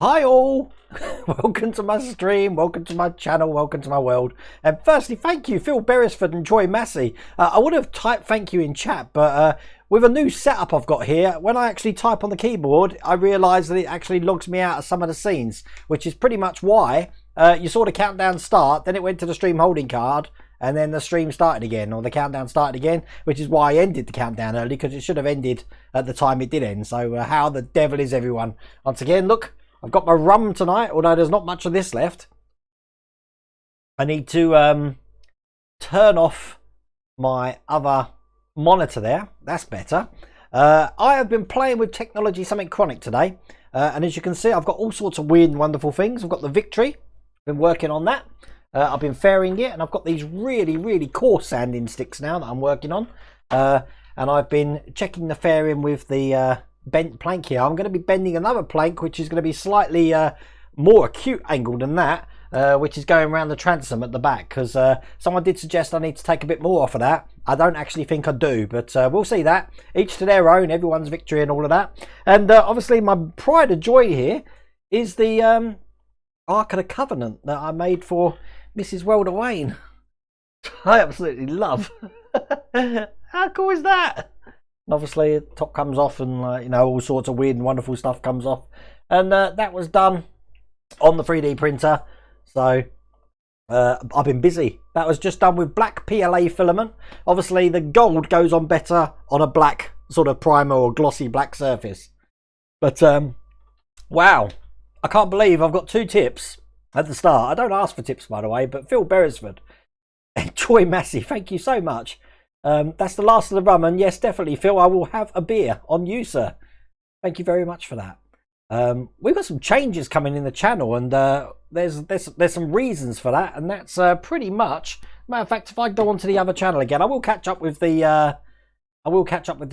Hi all! Welcome to my stream, welcome to my channel, welcome to my world. And firstly, thank you, Phil Beresford and Joy Massey. I would have typed thank you in chat, but with a new setup I've got here, when I actually type on the keyboard, I realise that it actually logs me out of some of the scenes, which is pretty much why you saw the countdown start, then it went to the stream holding card, and then the stream started again, or the countdown started again, which is why I ended the countdown early, because it should have ended at the time it did end. So how the devil is everyone? Once again, look, I've got my rum tonight, although there's not much of this left. I need to turn off my other monitor there. That's better. I have been playing with technology something chronic today. And as you can see, I've got all sorts of weird and wonderful things. I've got the Victory. Been working on that. I've been fairing it, and I've got these really, really coarse sanding sticks now that I'm working on. And I've been checking the fairing with the bent plank here. I'm going to be bending another plank, which is going to be slightly more acute angle than that, which is going around the transom at the back, because someone did suggest I need to take a bit more off of that. I don't actually think I do, but we'll see that. Each to their own, everyone's victory and all of that. And obviously my pride of joy here is the Ark of the Covenant that I made for Mrs. Welder Wayne. I absolutely love. How cool is that? And obviously the top comes off, and you know, all sorts of weird and wonderful stuff comes off. And that was done on the 3D printer. So I've been busy. That was just done with black PLA filament. Obviously the gold goes on better on a black sort of primer or glossy black surface. But wow, I can't believe I've got 2 tips at the start. I don't ask for tips, by the way, but Phil Beresford and Joy Massey, thank you so much. That's the last of the rum, and yes, definitely, Phil, I will have a beer on you, sir. Thank you very much for that. We've got some changes coming in the channel, and there's some reasons for that, and that's pretty much. Matter of fact, if I go onto the other channel again, I will catch up with the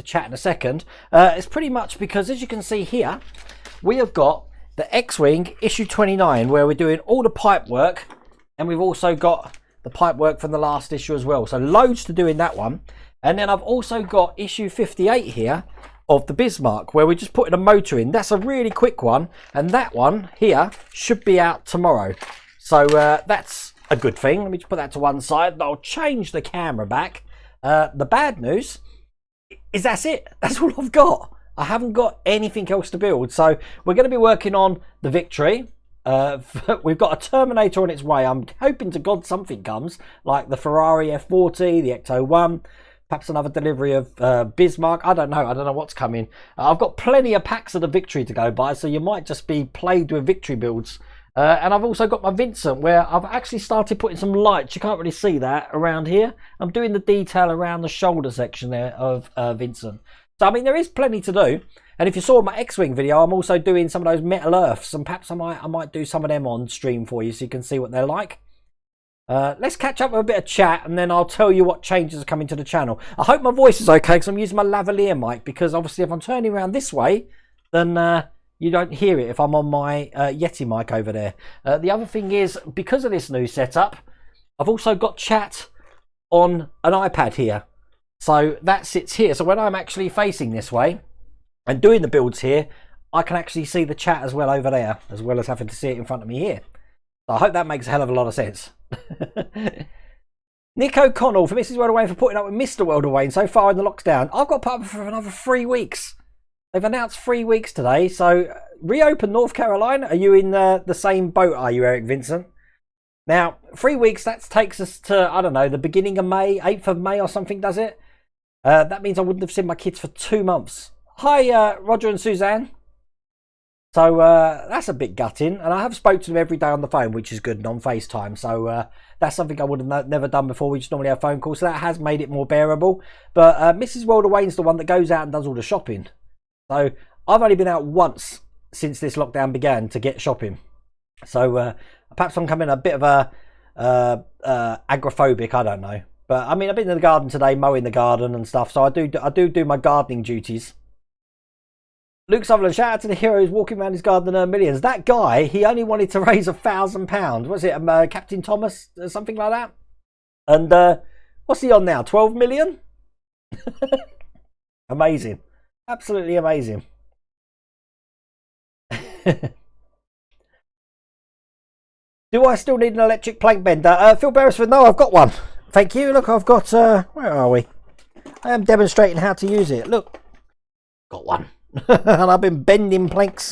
chat in a second. It's pretty much because, as you can see here, we have got the X-Wing issue 29, where we're doing all the pipe work, and we've also got the pipe work from the last issue as well. So loads to do in that one. And then I've also got issue 58 here of the Bismarck, where we're just putting a motor in. That's a really quick one, and that one here should be out tomorrow. So that's a good thing. Let me just put that to one side, and I'll change the camera back. The bad news is that's it. That's all I've got. I haven't got anything else to build. So we're going to be working on the Victory. We've got a Terminator on its way. I'm hoping to God something comes, like the Ferrari F40, the Ecto-1, perhaps another delivery of Bismarck. I don't know what's coming. I've got plenty of packs of the Victory to go by, so you might just be plagued with Victory builds. And I've also got my Vincent, where I've actually started putting some lights. You can't really see that around here. I'm doing the detail around the shoulder section there of Vincent. So, I mean, there is plenty to do. And if you saw my X-Wing video, I'm also doing some of those Metal Earths, and perhaps I might do some of them on stream for you so you can see what they're like. Let's catch up with a bit of chat, and then I'll tell you what changes are coming to the channel. I hope my voice is okay, because I'm using my lavalier mic, because obviously if I'm turning around this way, then you don't hear it if I'm on my Yeti mic over there. The other thing is, because of this new setup, I've also got chat on an iPad here. So that sits here. So when I'm actually facing this way and doing the builds here, I can actually see the chat as well over there, as well as having to see it in front of me here. So I hope that makes a hell of a lot of sense. Nick O'Connell for Mrs. Welder Wayne for putting up with Mr. Welder Wayne so far in the lockdown. I've got to put up for another 3 weeks. They've announced 3 weeks today. So reopen North Carolina. Are you in the same boat, are you, Eric Vincent? Now, 3 weeks, that takes us to, I don't know, the beginning of May, 8th of May or something, does it? That means I wouldn't have seen my kids for 2 months. Hi, Roger and Suzanne. So that's a bit gutting. And I have spoke to them every day on the phone, which is good, and on FaceTime. So that's something I would have never done before. We just normally have phone calls. So that has made it more bearable. But Mrs. Welder Wayne's the one that goes out and does all the shopping. So I've only been out once since this lockdown began to get shopping. So perhaps I'm coming a bit of a agoraphobic, I don't know. But I mean, I've been in the garden today, mowing the garden and stuff. So I do my gardening duties. Luke Sutherland, shout out to the heroes walking around his garden and earn millions. That guy, he only wanted to raise £1,000. Was it Captain Thomas, something like that? And what's he on now? 12 million? Amazing, absolutely amazing. Do I still need an electric plank bender? Phil Beresford, no, I've got one. Thank you. Look, I've got, where are we? I am demonstrating how to use it. Look, got one. And I've been bending planks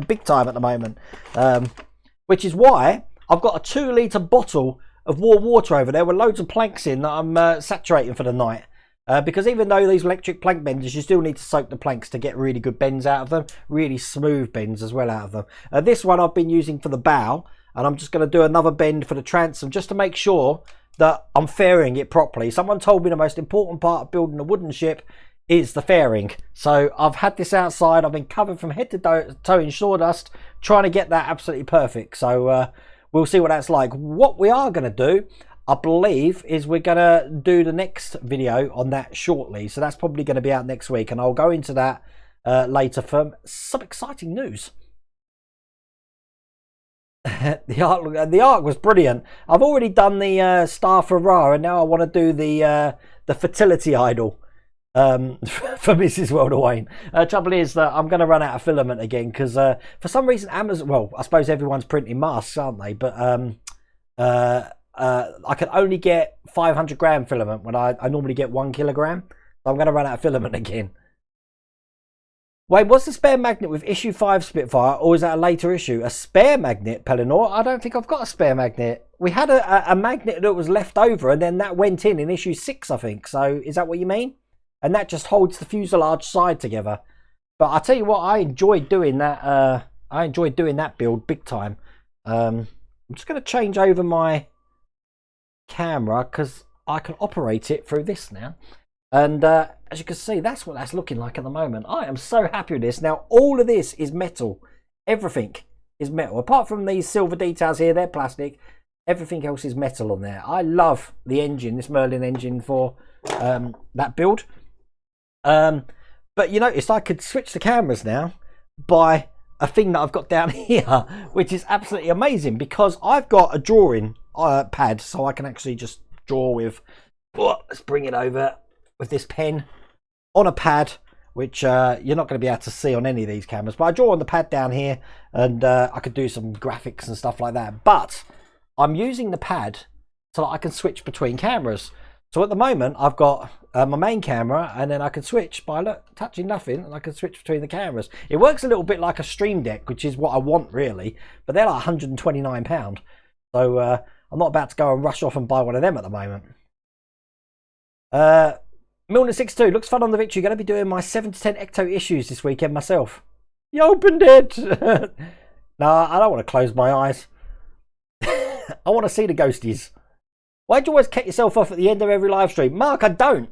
big time at the moment. Which is why I've got a 2-litre bottle of warm water over there with loads of planks in that I'm saturating for the night. Because even though these electric plank benders, you still need to soak the planks to get really good bends out of them. Really smooth bends as well out of them. This one I've been using for the bow. And I'm just going to do another bend for the transom just to make sure that I'm fairing it properly. Someone told me the most important part of building a wooden ship is the fairing. So I've had this outside. I've been covered from head to toe in sawdust trying to get that absolutely perfect. So we'll see what that's like. What we are going to do, I believe, is we're going to do the next video on that shortly. So that's probably going to be out next week. And I'll go into that later for some exciting news. The arc was brilliant. I've already done the Star for Ra, and now I want to do the fertility idol for Mrs. Welterwayne. Trouble is that I'm going to run out of filament again because for some reason Amazon, well, I suppose everyone's printing masks, aren't they? But I can only get 500 gram filament when I normally get 1 kilogram. So I'm going to run out of filament again. Wait, what's the spare magnet with issue 5 Spitfire, or is that a later issue? A spare magnet, Pellinor? I don't think I've got a spare magnet. We had a magnet that was left over, and then that went in issue 6, I think. So is that what you mean? And that just holds the fuselage side together. But I tell you what, I enjoyed doing that. I enjoyed doing that build big time. I'm just going to change over my camera because I can operate it through this now. And as you can see, that's what that's looking like at the moment. I am so happy with this. Now, all of this is metal. Everything is metal. Apart from these silver details here, they're plastic. Everything else is metal on there. I love the engine, this Merlin engine for that build. But you notice I could switch the cameras now by a thing that I've got down here, which is absolutely amazing because I've got a drawing pad, so I can actually just draw with, let's bring it over, with this pen on a pad, which you're not going to be able to see on any of these cameras, but I draw on the pad down here, and I could do some graphics and stuff like that. But I'm using the pad so that I can switch between cameras. So at the moment I've got my main camera, and then I can switch by touching nothing, and I can switch between the cameras. It works a little bit like a Stream Deck, which is what I want really, but they're like £129, so I'm not about to go and rush off and buy one of them at the moment. Milner62, looks fun on the Victory. Going to be doing my 7 to 10 Ecto issues this weekend myself. You opened it! No, I don't want to close my eyes. I want to see the ghosties. Why do you always cut yourself off at the end of every live stream? Mark, I don't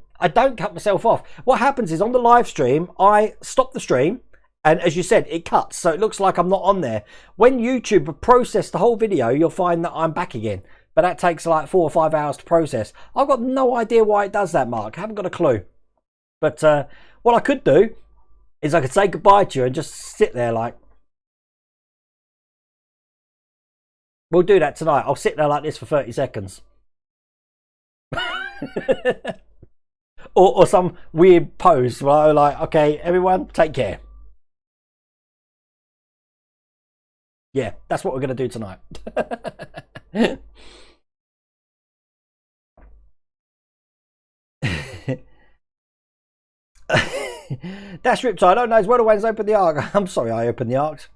cut myself off. What happens is on the live stream, I stop the stream, and as you said, it cuts, so it looks like I'm not on there. When YouTube processes the whole video, you'll find that I'm back again. But that takes like 4 or 5 hours to process. I've got no idea why it does that, Mark. I haven't got a clue. But what I could do is I could say goodbye to you and just sit there like... We'll do that tonight. I'll sit there like this for 30 seconds. or some weird pose where I'm like, okay, everyone, take care. Yeah, that's what we're going to do tonight. Dash Riptide, oh no, it's Welterwayne's opened the arc. I'm sorry I opened the arcs.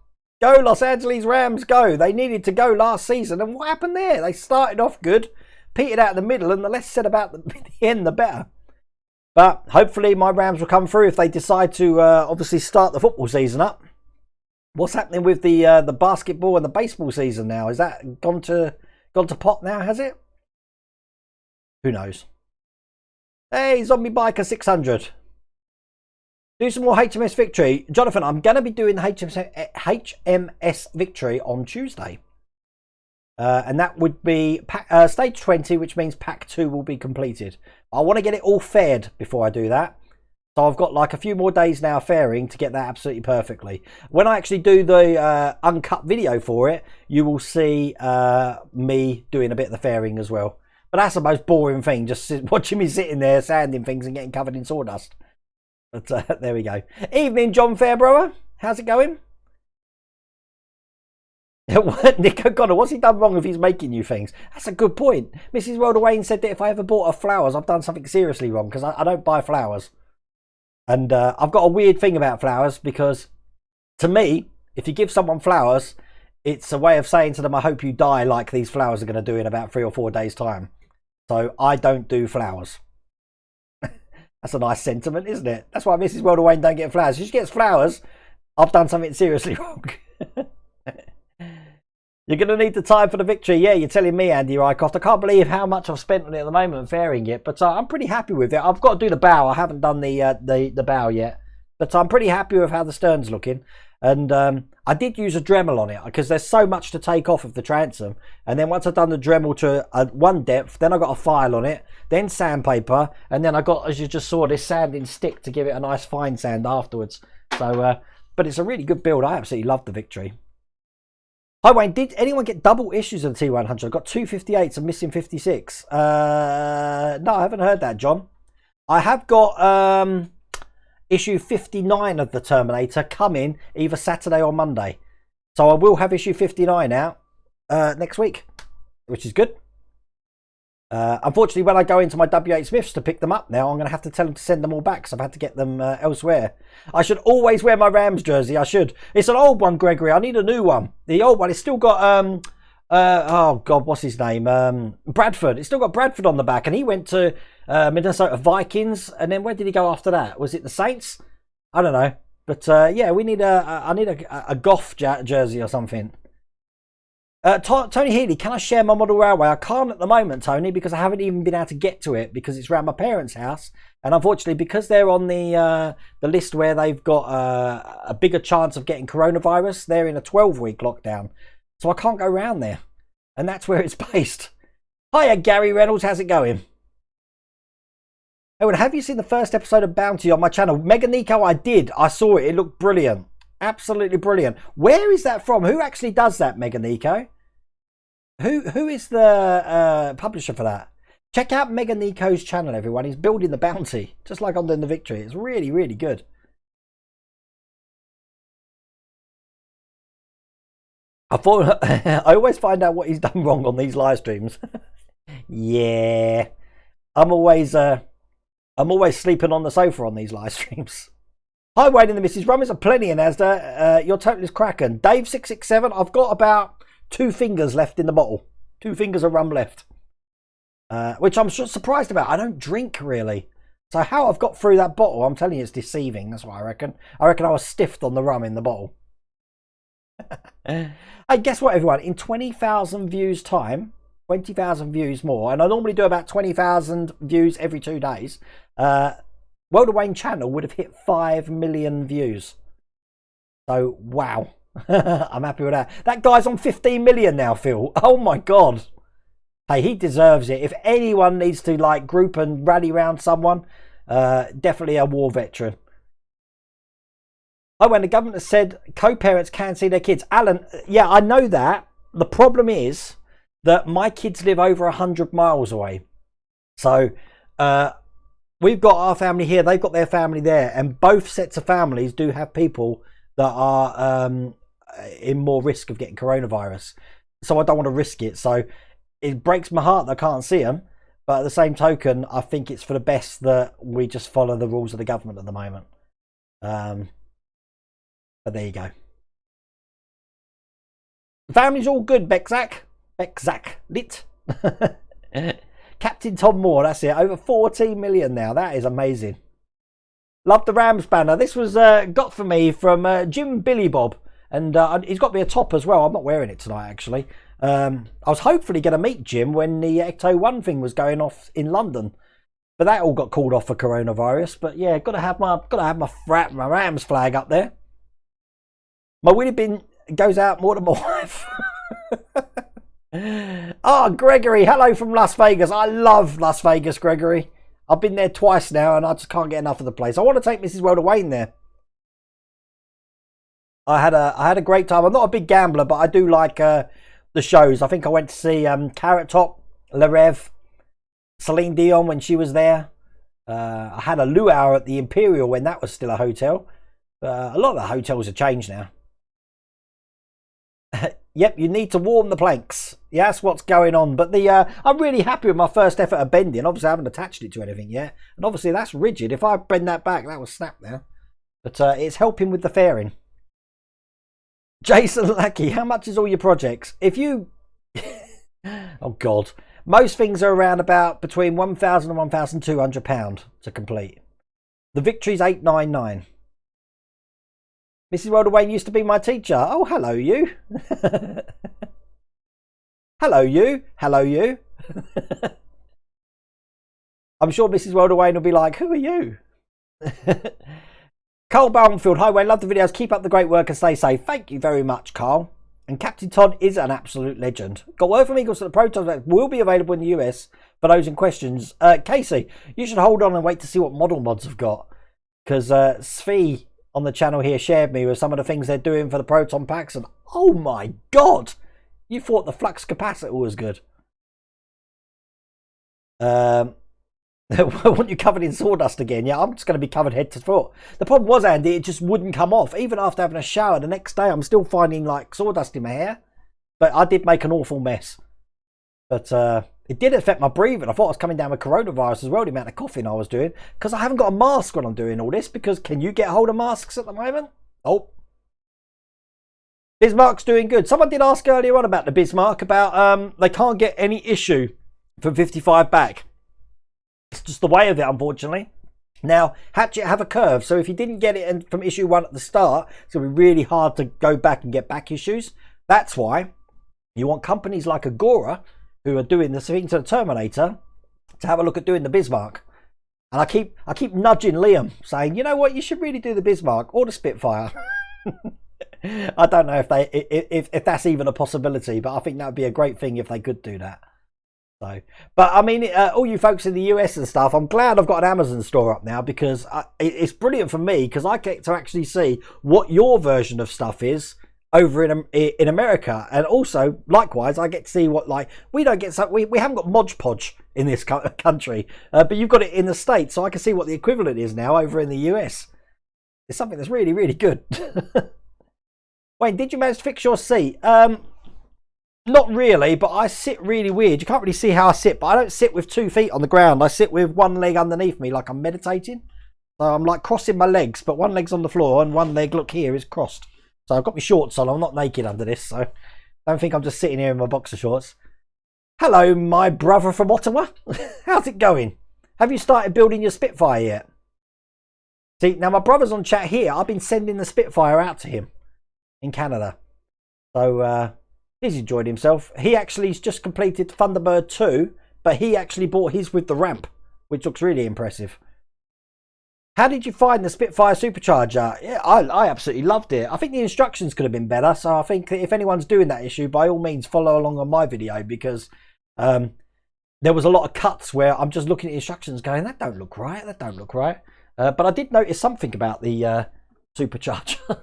Go Los Angeles Rams, go. They needed to go last season, and what happened there? They started off good, petered out the middle, and the less said about the end, the better. But hopefully my Rams will come through if they decide to obviously start the football season up. What's happening with the basketball and the baseball season now? Is that gone to pot now, has it? Who knows? Hey, Zombie Biker 600. Do some more HMS Victory. Jonathan, I'm going to be doing HMS Victory on Tuesday. And that would be stage 20, which means pack 2 will be completed. I want to get it all faired before I do that. So I've got like a few more days now fairing to get that absolutely perfectly. When I actually do the uncut video for it, you will see me doing a bit of the fairing as well. But that's the most boring thing, just watching me sitting there sanding things and getting covered in sawdust. But there we go. Evening, John Fairbrower. How's it going? Nick O'Connor, what's he done wrong if he's making you things? That's a good point. Mrs. World Wayne said that if I ever bought her flowers, I've done something seriously wrong because I don't buy flowers. And I've got a weird thing about flowers because to me, if you give someone flowers, it's a way of saying to them, I hope you die like these flowers are going to do in about 3 or 4 days' time. So I don't do flowers. That's a nice sentiment, isn't it? That's why Mrs. World Wayne don't get flowers. If she gets flowers, I've done something seriously wrong. You're going to need the time for the victory. Yeah, you're telling me, Andy Rycroft. I can't believe how much I've spent on it at the moment, fairing it. But I'm pretty happy with it. I've got to do the bow. I haven't done the bow yet. But I'm pretty happy with how the stern's looking. And I did use a Dremel on it because there's so much to take off of the transom. And then once I've done the Dremel to one depth, then I got a file on it, then sandpaper, and then I got, as you just saw, this sanding stick to give it a nice fine sand afterwards. So, but it's a really good build. I absolutely love the Victory. Hi Wayne, did anyone get double issues of the T100? I've got 258s and missing 56. No, I haven't heard that, John. I have got issue 59 of the Terminator coming either Saturday or Monday. So I will have issue 59 out next week, which is good. Unfortunately, when I go into my W8 Smiths to pick them up now, I'm going to have to tell them to send them all back because I've had to get them elsewhere. I should always wear my Rams jersey. I should. It's an old one, Gregory. I need a new one. The old one, it's still got, oh God, what's his name? Bradford. It's still got Bradford on the back. And he went to Minnesota Vikings. And then where did he go after that? Was it the Saints? I don't know. But yeah, we need I need a Goff jersey or something. Tony Healy, can I share my model railway? I can't at the moment, Tony, because I haven't even been able to get to it because it's around my parents' house. And unfortunately, because they're on the list where they've got a bigger chance of getting coronavirus, they're in a 12-week lockdown. So I can't go around there. And that's where it's based. Hiya, Gary Reynolds. How's it going? Oh, and have you seen the first episode of Bounty on my channel? Mega Nico, I did. I saw it. It looked brilliant. Absolutely brilliant. Where is that from? Who actually does that, Mega Nico? Who is the publisher for that? Check out Mega Nico's channel, everyone. He's building the Bounty, just like I'm doing the Victory. It's really, really good. I thought I always find out what he's done wrong on these live streams. Yeah, I'm always sleeping on the sofa on these live streams. Hi, Wayne and the Mrs. Rum is a plenty in Asda. Your total is cracking. Dave 667. I've got about 2 fingers left in the bottle. 2 fingers of rum left. Which I'm surprised about. I don't drink really. So how I've got through that bottle, I'm telling you, it's deceiving. That's what I reckon. I reckon I was stiffed on the rum in the bottle. Hey, guess what, everyone? In 20,000 views time, 20,000 views more, and I normally do about 20,000 views every 2 days, World of Wayne channel would have hit 5 million views. So, wow. I'm happy with that. That guy's on 15 million now, Phil. Oh my God. Hey, he deserves it. If anyone needs to like group and rally around someone, definitely a war veteran. Oh, when the government has said co-parents can see their kids. Alan, yeah, I know that. The problem is that my kids live over 100 miles away. So, we've got our family here. They've got their family there. And both sets of families do have people that are in more risk of getting coronavirus. So I don't want to risk it. So it breaks my heart that I can't see them. But at the same token, I think it's for the best that we just follow the rules of the government at the moment. But there you go. The family's all good, Bexac. Bexac. Lit. Captain Tom Moore, that's it. Over 14 million now. That is amazing. Love the Rams banner. This was got for me from Jim Billy Bob. And he's got me a top as well. I'm not wearing it tonight, actually. I was hopefully going to meet Jim when the Ecto 1 thing was going off in London. But that all got called off for coronavirus. But yeah, got to have my Rams flag up there. My Willy bin goes out more to my wife. Oh, Gregory, hello from Las Vegas. I love Las Vegas, Gregory. I've been there twice now and I just can't get enough of the place. I want to take Mrs. World of Wayne there. I had a great time. I'm not a big gambler, but I do like the shows. I think I went to see Carrot Top, Le Rev, Celine Dion when she was there. I had a luau at the Imperial when that was still a hotel. A lot of the hotels have changed now. Yep, you need to warm the planks. Yeah, that's what's going on. But I'm really happy with my first effort of bending. Obviously, I haven't attached it to anything yet. And obviously, that's rigid. If I bend that back, that will snap there. But it's helping with the fairing. Jason Lackey, how much is all your projects? If you... oh, God. Most things are around about between £1,000 and £1,200 to complete. The Victory's £899. Mrs. Wilder Wayne used to be my teacher. Oh, hello, you. Hello, you. Hello, you. I'm sure Mrs. Wilder Wayne will be like, who are you? Carl Barnfield, hi Wayne, love the videos. Keep up the great work and stay safe. Thank you very much, Carl. And Captain Todd is an absolute legend. Got word from Eagles that the prototype will be available in the US for those in questions. Casey, you should hold on and wait to see what model mods have got. Because Svi on the channel here shared me with some of the things they're doing for the proton packs. And oh my God, you thought the flux capacitor was good. I want you covered in sawdust again. Yeah, I'm just going to be covered head to foot. The problem was, Andy, it just wouldn't come off. Even after having a shower the next day, I'm still finding like sawdust in my hair. But I did make an awful mess. But it did affect my breathing. I thought I was coming down with coronavirus as well, the amount of coughing I was doing. Because I haven't got a mask when I'm doing all this. Because can you get hold of masks at the moment? Oh. Bismarck's doing good. Someone did ask earlier on about the Bismarck. About they can't get any issue from 55 back. It's just the way of it, unfortunately. Now, Hatchet have a curve, so if you didn't get it from issue 1 at the start, it's going to be really hard to go back and get back issues. That's why you want companies like Agora, who are doing the thing to the Terminator, to have a look at doing the Bismarck. And I keep nudging Liam, saying, you know what, you should really do the Bismarck or the Spitfire. I don't know if that's even a possibility, but I think that would be a great thing if they could do that. So, but I mean, all you folks in the US and stuff, I'm glad I've got an Amazon store up now, because it's brilliant for me, because I get to actually see what your version of stuff is over in America, and also likewise I get to see what, like, we haven't got Mod Podge in this country, but you've got it in the States, so I can see what the equivalent is now over in the US. It's something that's really, really good. Wayne, did you manage to fix your seat? Not really, but I sit really weird. You can't really see how I sit, but I don't sit with 2 feet on the ground. I sit with one leg underneath me like I'm meditating. So I'm like crossing my legs, but one leg's on the floor and one leg, look here, is crossed. So I've got my shorts on. I'm not naked under this, so don't think I'm just sitting here in my boxer shorts. Hello, my brother from Ottawa. How's it going? Have you started building your Spitfire yet? See, now my brother's on chat here. I've been sending the Spitfire out to him in Canada. So, he's enjoyed himself. He actually's just completed Thunderbird 2, but he actually bought his with the ramp, which looks really impressive. How did you find the Spitfire supercharger? Yeah, I absolutely loved it. I think the instructions could have been better, so I think if anyone's doing that issue, by all means follow along on my video, because there was a lot of cuts where I'm just looking at instructions going, that don't look right, that don't look right. But I did notice something about the supercharger.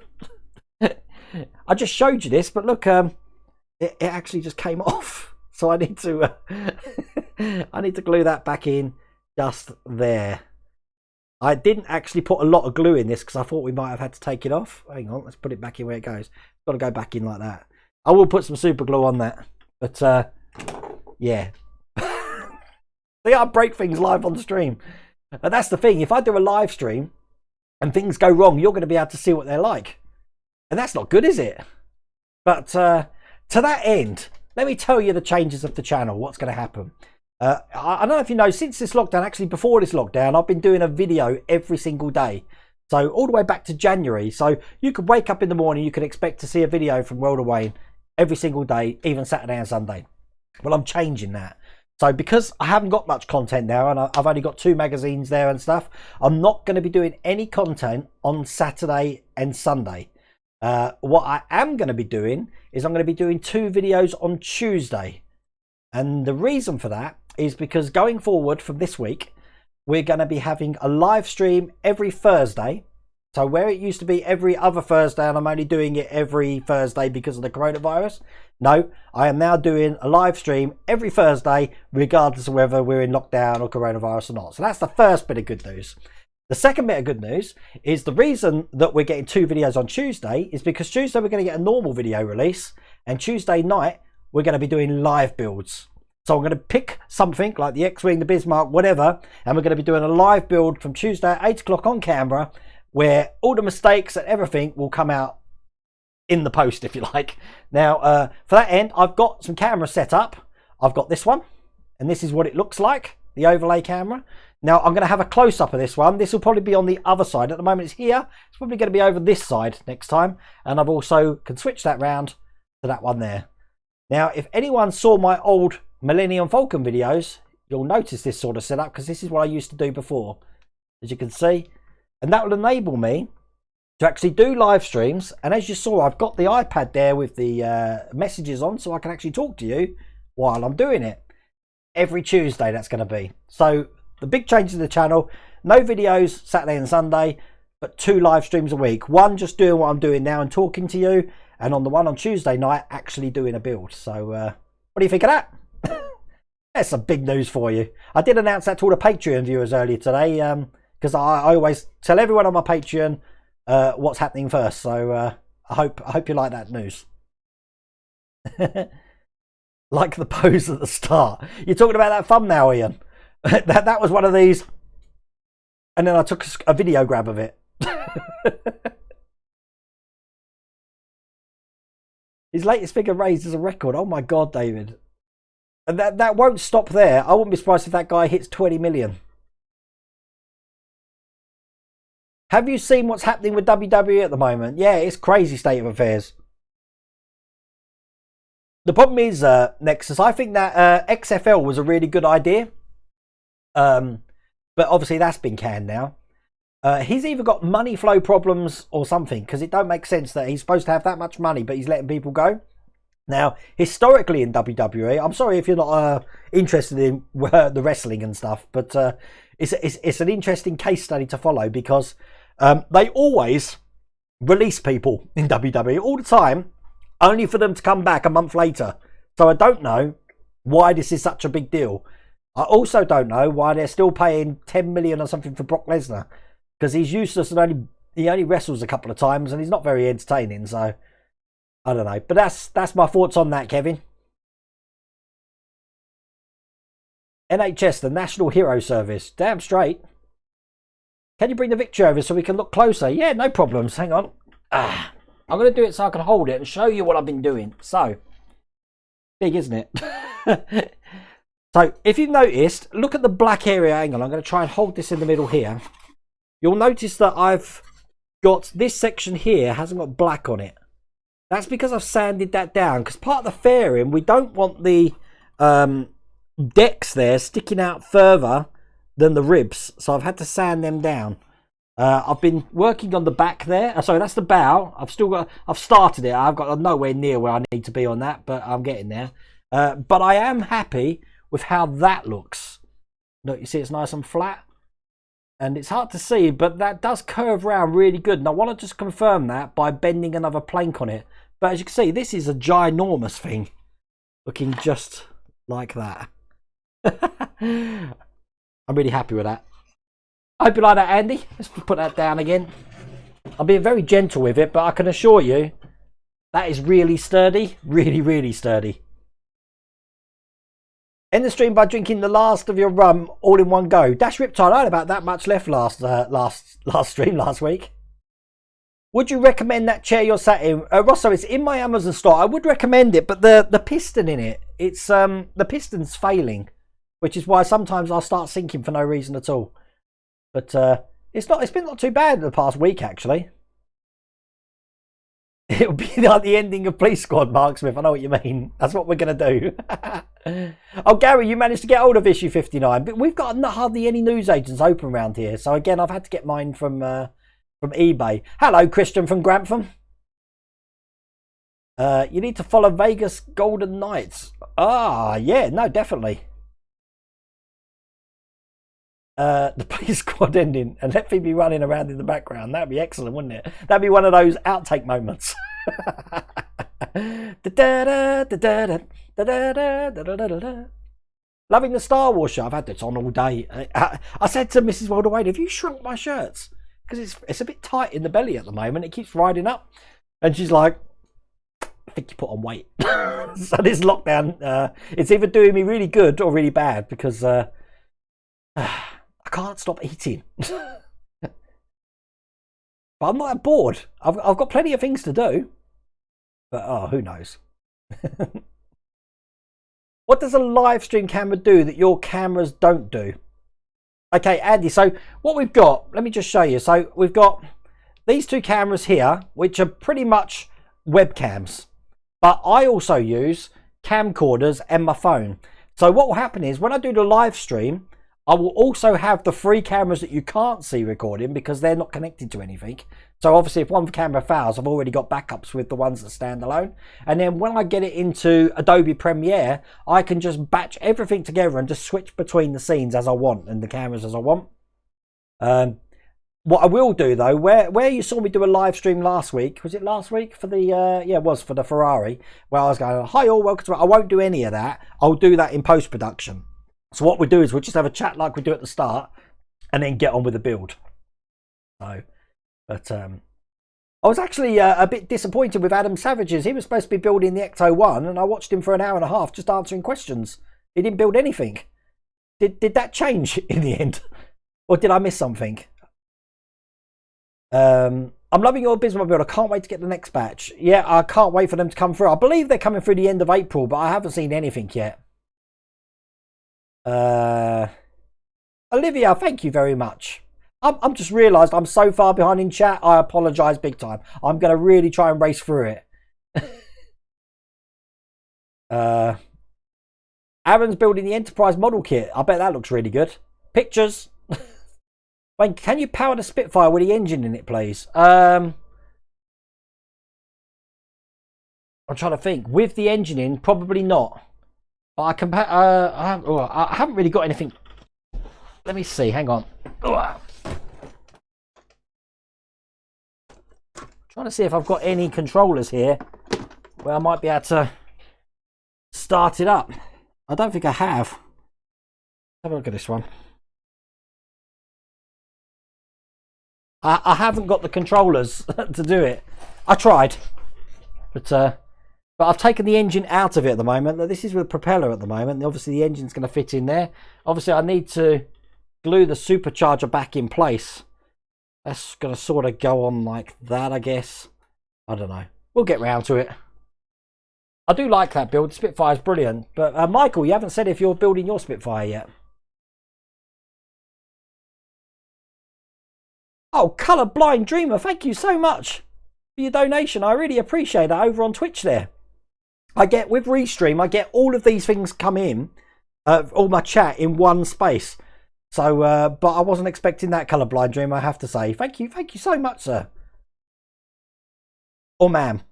I just showed you this, but look, it actually just came off, so I need to I need to glue that back in just there. I didn't actually put a lot of glue in this because I thought we might have had to take it off. Hang on, let's put it back in where it goes. Got to go back in like that. I will put some super glue on that, but yeah. See, I break things live on stream, and that's the thing. If I do a live stream and things go wrong, you're going to be able to see what they're like, and that's not good, is it? But to that end, let me tell you the changes of the channel, what's going to happen. I don't know if you know, since this lockdown, actually before this lockdown, I've been doing a video every single day. So all the way back to January. So you could wake up in the morning, you could expect to see a video from World of Wayne every single day, even Saturday and Sunday. Well, I'm changing that. So because I haven't got much content now, and I've only got 2 magazines there and stuff, I'm not going to be doing any content on Saturday and Sunday. What I am going to be doing is I'm going to be doing 2 videos on Tuesday. And the reason for that is because going forward from this week, we're going to be having a live stream every Thursday. So where it used to be every other Thursday, and I'm only doing it every Thursday because of the coronavirus. No, I am now doing a live stream every Thursday, regardless of whether we're in lockdown or coronavirus or not. So that's the first bit of good news. The second bit of good news is the reason that we're getting 2 videos on Tuesday is because Tuesday we're going to get a normal video release, And Tuesday night, we're going to be doing live builds. So I'm going to pick something like the X-Wing, the Bismarck, whatever, and we're going to be doing a live build from Tuesday at 8 o'clock on camera, where all the mistakes and everything will come out in the post, if you like. Now, for that end, I've got some cameras set up. I've got this one, and this is what it looks like, the overlay camera. Now, I'm going to have a close-up of this one. This will probably be on the other side. At the moment, it's here. It's probably going to be over this side next time. And I've also can switch that round to that one there. Now, if anyone saw my old Millennium Falcon videos, you'll notice this sort of setup, because this is what I used to do before, as you can see. And that will enable me to actually do live streams. And as you saw, I've got the iPad there with the messages on, so I can actually talk to you while I'm doing it. Every Tuesday, that's going to be. So the big change to the channel, no videos Saturday and Sunday, but 2 live streams a week. One just doing what I'm doing now and talking to you, and on the one on Tuesday night, actually doing a build. So what do you think of that? That's some big news for you. I did announce that to all the Patreon viewers earlier today, because I always tell everyone on my Patreon what's happening first. So I hope you like that news. Like the pose at the start. You're talking about that thumbnail, Ian. that was one of these, and then I took a video grab of it. His latest figure raised as a record. Oh my God, David. And that won't stop there. I wouldn't be surprised if that guy hits 20 million. Have you seen what's happening with WWE at the moment? Yeah, it's crazy state of affairs. The problem is, Nexus, I think that XFL was a really good idea. But obviously that's been canned now. He's either got money flow problems or something, because it don't make sense that he's supposed to have that much money, but he's letting people go. Now, historically in WWE, I'm sorry if you're not interested in the wrestling and stuff, but it's an interesting case study to follow, because they always release people in WWE all the time, only for them to come back a month later. So I don't know why this is such a big deal. I also don't know why they're still paying 10 million or something for Brock Lesnar, because he's useless and he only wrestles a couple of times and he's not very entertaining. So I don't know, but that's my thoughts on that, Kevin. NHS, the National Hero Service. Damn straight. Can you bring the Victory over so we can look closer? Yeah, no problems. Hang on. I'm going to do it so I can hold it and show you what I've been doing. So, big, isn't it? So, if you've noticed, look at the black area. Hang on, I'm going to try and hold this in the middle here. You'll notice that I've got this section here hasn't got black on it. That's because I've sanded that down, because part of the fairing, we don't want the decks there sticking out further than the ribs, so I've had to sand them down. I've been working on the back there. Sorry, that's the bow. I've started it. I'm nowhere near where I need to be on that, but I'm getting there. But I am happy with how that looks. Look, you see it's nice and flat, and it's hard to see, but that does curve around really good. And I want to just confirm that by bending another plank on it. But as you can see, this is a ginormous thing, looking just like that. I'm really happy with that. I hope you like that, Andy. Let's put that down again. I'm being very gentle with it, but I can assure you that is really sturdy. Really, really sturdy. End the stream by drinking the last of your rum all in one go. Dash Riptide, I had about that much left last stream last week. Would you recommend that chair you're sat in? Rosso, it's in my Amazon store. I would recommend it, but the piston in it, it's the piston's failing, which is why sometimes I'll start sinking for no reason at all. But it's been not too bad in the past week, actually. It'll be like the ending of Police Squad, Mark Smith. I know what you mean. That's what we're going to do. Oh, Gary, you managed to get hold of issue 59. But we've got hardly any newsagents open around here. So, again, I've had to get mine from eBay. Hello, Christian from Grantham. You need to follow Vegas Golden Knights. Ah, yeah, no, definitely. The Police Squad ending and let me be running around in the background. That'd be excellent, wouldn't it? That'd be one of those outtake moments. Loving the Star Wars show. I've had this on all day. I said to Mrs. Wilder-Wade, have you shrunk my shirts? Because it's a bit tight in the belly at the moment. It keeps riding up. And she's like, I think you put on weight. So this lockdown, it's either doing me really good or really bad because I can't stop eating. But I'm not that bored. I've got plenty of things to do. But oh, who knows? What does a live stream camera do that your cameras don't do? Okay, Andy, so what we've got, let me just show you. So we've got these two cameras here, which are pretty much webcams. But I also use camcorders and my phone. So what will happen is when I do the live stream, I will also have the three cameras that you can't see recording because they're not connected to anything. So obviously if one camera fails, I've already got backups with the ones that stand alone. And then when I get it into Adobe Premiere, I can just batch everything together and just switch between the scenes as I want and the cameras as I want. What I will do though, where you saw me do a live stream last week, was it last week for the, yeah, it was for the Ferrari, where I was going, hi all, welcome to it. I won't do any of that. I'll do that in post-production. So what we do is we'll just have a chat like we do at the start and then get on with the build. So, but I was actually a bit disappointed with Adam Savage's. He was supposed to be building the Ecto 1 and I watched him for an hour and a half just answering questions. He didn't build anything. Did that change in the end? Or did I miss something? I'm loving your Bismarck build. I can't wait to get the next batch. Yeah, I can't wait for them to come through. I believe they're coming through the end of April, but I haven't seen anything yet. Olivia, thank you very much. I'm just realised I'm so far behind in chat. I apologise big time. I'm going to really try and race through it. Aaron's building the Enterprise model kit. I bet that looks really good. Pictures. Wait, can you power the Spitfire with the engine in it, please? I'm trying to think. With the engine in, probably not. But I can. I haven't really got anything. Let me see. Hang on. Trying to see if I've got any controllers here where I might be able to start it up. I don't think I have. Have a look at this one. I haven't got the controllers to do it. I tried, but I've taken the engine out of it at the moment. This is with the propeller at the moment. Obviously, the engine's going to fit in there. Obviously, I need to glue the supercharger back in place. That's going to sort of go on like that, I guess. I don't know. We'll get round to it. I do like that build. Spitfire's brilliant. But Michael, you haven't said if you're building your Spitfire yet. Oh, Colourblind Dreamer, thank you so much for your donation. I really appreciate that over on Twitch there. I get, with Restream, I get all of these things come in, all my chat in one space. So, but I wasn't expecting that, Colourblind Dreamer, I have to say. Thank you so much, sir. Or ma'am.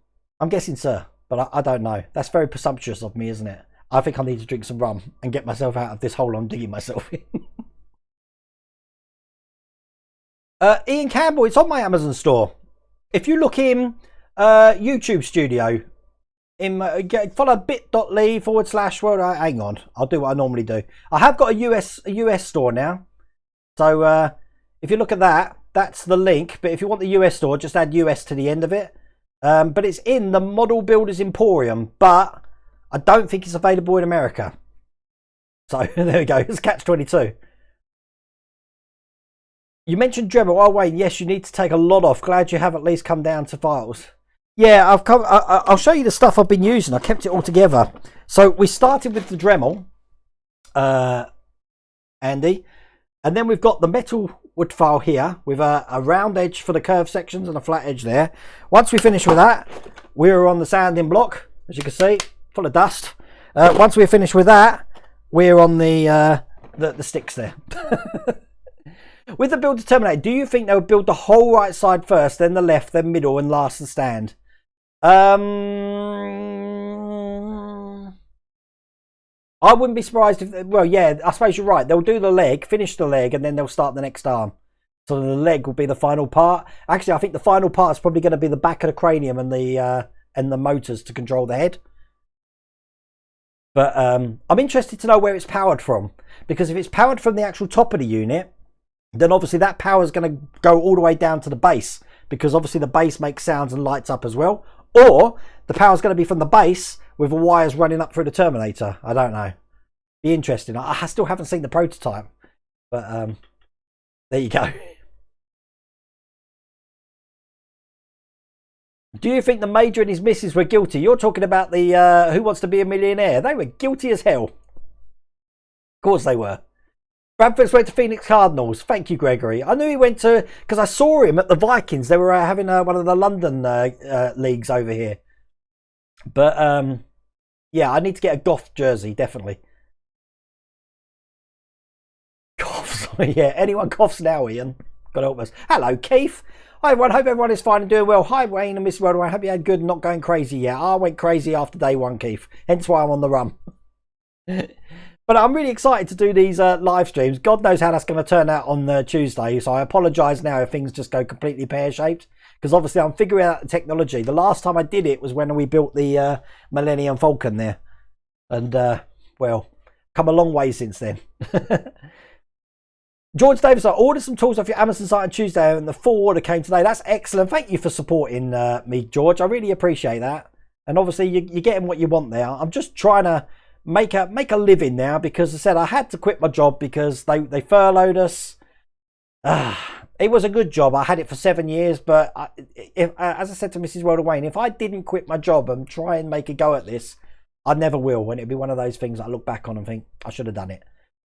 I'm guessing sir, but I don't know. That's very presumptuous of me, isn't it? I think I need to drink some rum and get myself out of this hole I'm digging myself in. Ian Campbell, it's on my Amazon store. If you look in YouTube Studio, follow bit.ly / well, hang on, I'll do what I normally do. I have got a US store now. So if you look at that, that's the link. But if you want the US store, just add US to the end of it. But it's in the Model Builders Emporium, but I don't think it's available in America. So there we go, it's catch-22. You mentioned Dremel. Oh wait, yes, you need to take a lot off. Glad you have at least come down to files. Yeah, I'll show you the stuff I've been using. I kept it all together. So we started with the Dremel, Andy, and then we've got the metal wood file here with a round edge for the curved sections and a flat edge there. Once we finish with that, we're on the sanding block, as you can see, full of dust. Once we're finished with that, we're on the sticks there. With the build to terminate, do you think they'll build the whole right side first, then the left, then middle, and last the stand? I wouldn't be surprised if, well, yeah, I suppose you're right. They'll do the leg, finish the leg, and then they'll start the next arm. So the leg will be the final part. Actually, I think the final part is probably going to be the back of the cranium and the motors to control the head. But I'm interested to know where it's powered from, because if it's powered from the actual top of the unit, then obviously that power is going to go all the way down to the base, because obviously the base makes sounds and lights up as well. Or the power's going to be from the base with the wires running up through the Terminator. I don't know. Be interesting. I still haven't seen the prototype. But there you go. Do you think the Major and his missus were guilty? You're talking about the Who Wants to Be a Millionaire. They were guilty as hell. Of course they were. Bradford's went to Phoenix Cardinals. Thank you, Gregory. I knew he went to... because I saw him at the Vikings. They were having one of the London leagues over here. But, yeah, I need to get a Goff jersey, definitely. Coughs. Yeah, anyone coughs now, Ian. God help us. Hello, Keith. Hi, everyone. Hope everyone is fine and doing well. Hi, Wayne and Miss Worldwide. Hope you had good and not going crazy yet. I went crazy after day one, Keith. Hence why I'm on the run. But I'm really excited to do these live streams. God knows how that's going to turn out on Tuesday. So I apologise now if things just go completely pear-shaped. Because obviously I'm figuring out the technology. The last time I did it was when we built the Millennium Falcon there. And, well, come a long way since then. George Davis, I ordered some tools off your Amazon site on Tuesday and the full order came today. That's excellent. Thank you for supporting me, George. I really appreciate that. And obviously you're getting what you want there. I'm just trying to make a living now because I said I had to quit my job because they furloughed us. It was a good job. I had it for 7 years, but as I said to Mrs. Rhoda Wayne, if I didn't quit my job and try and make a go at this, I never will. And it'd be one of those things I look back on and think I should have done it.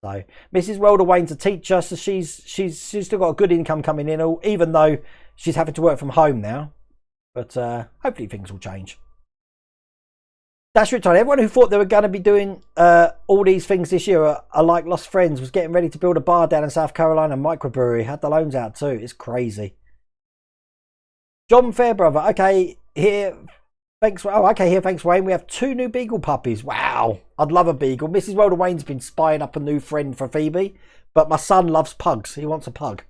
So Mrs. Rhoda Wayne's a teacher, so she's still got a good income coming in, even though she's having to work from home now. But hopefully things will change. That's right, everyone who thought they were going to be doing all these things this year are like lost friends. Was getting ready to build a bar down in South Carolina, microbrewery. Had the loans out too. It's crazy. John Fairbrother. Okay, here. Thanks. Oh, okay, here. Thanks, Wayne. We have 2 new beagle puppies. Wow. I'd love a beagle. Mrs. Rhoda Wayne's been spying up a new friend for Phoebe, but my son loves pugs. He wants a pug.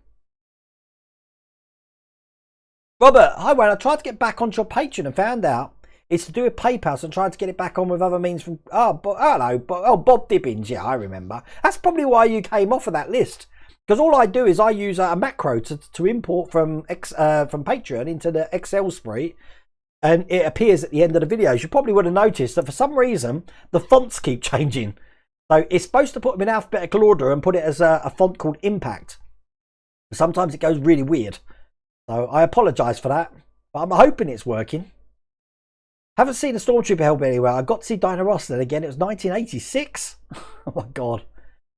Robert. Hi, Wayne. I tried to get back onto your Patreon and found out it's to do with PayPal, so I'm trying to get it back on with other means from... Oh, hello. Bob Dibbins. Yeah, I remember. That's probably why you came off of that list. Because all I do is I use a macro to import from Patreon into the Excel spreadsheet, and it appears at the end of the videos. You probably would have noticed that for some reason, the fonts keep changing. So it's supposed to put them in alphabetical order and put it as a font called Impact. Sometimes it goes really weird. So I apologise for that. But I'm hoping it's working. Haven't seen a Stormtrooper help anywhere. I got to see Diana Ross then again. It was 1986. Oh my God.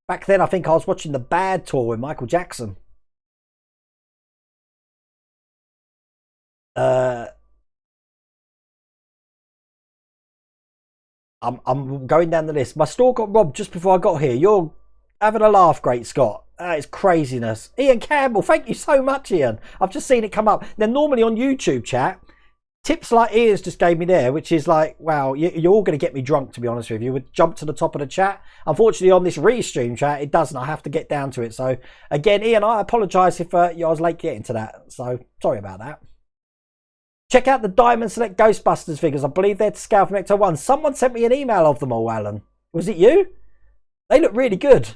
Back then I think I was watching the Bad Tour with Michael Jackson. I'm going down the list. My store got robbed just before I got here. You're having a laugh, Great Scott. That is craziness. Ian Campbell, thank you so much, Ian. I've just seen it come up. Now, normally on YouTube chat, tips like Ian's just gave me there, which is like, wow, you're all going to get me drunk, to be honest with you. Would jump to the top of the chat. Unfortunately, on this restream chat, it doesn't. I have to get down to it. So, again, Ian, I apologise if I was late getting to that. So, sorry about that. Check out the Diamond Select Ghostbusters figures. I believe they're to scale from Ecto-1. Someone sent me an email of them all, Alan. Was it you? They look really good.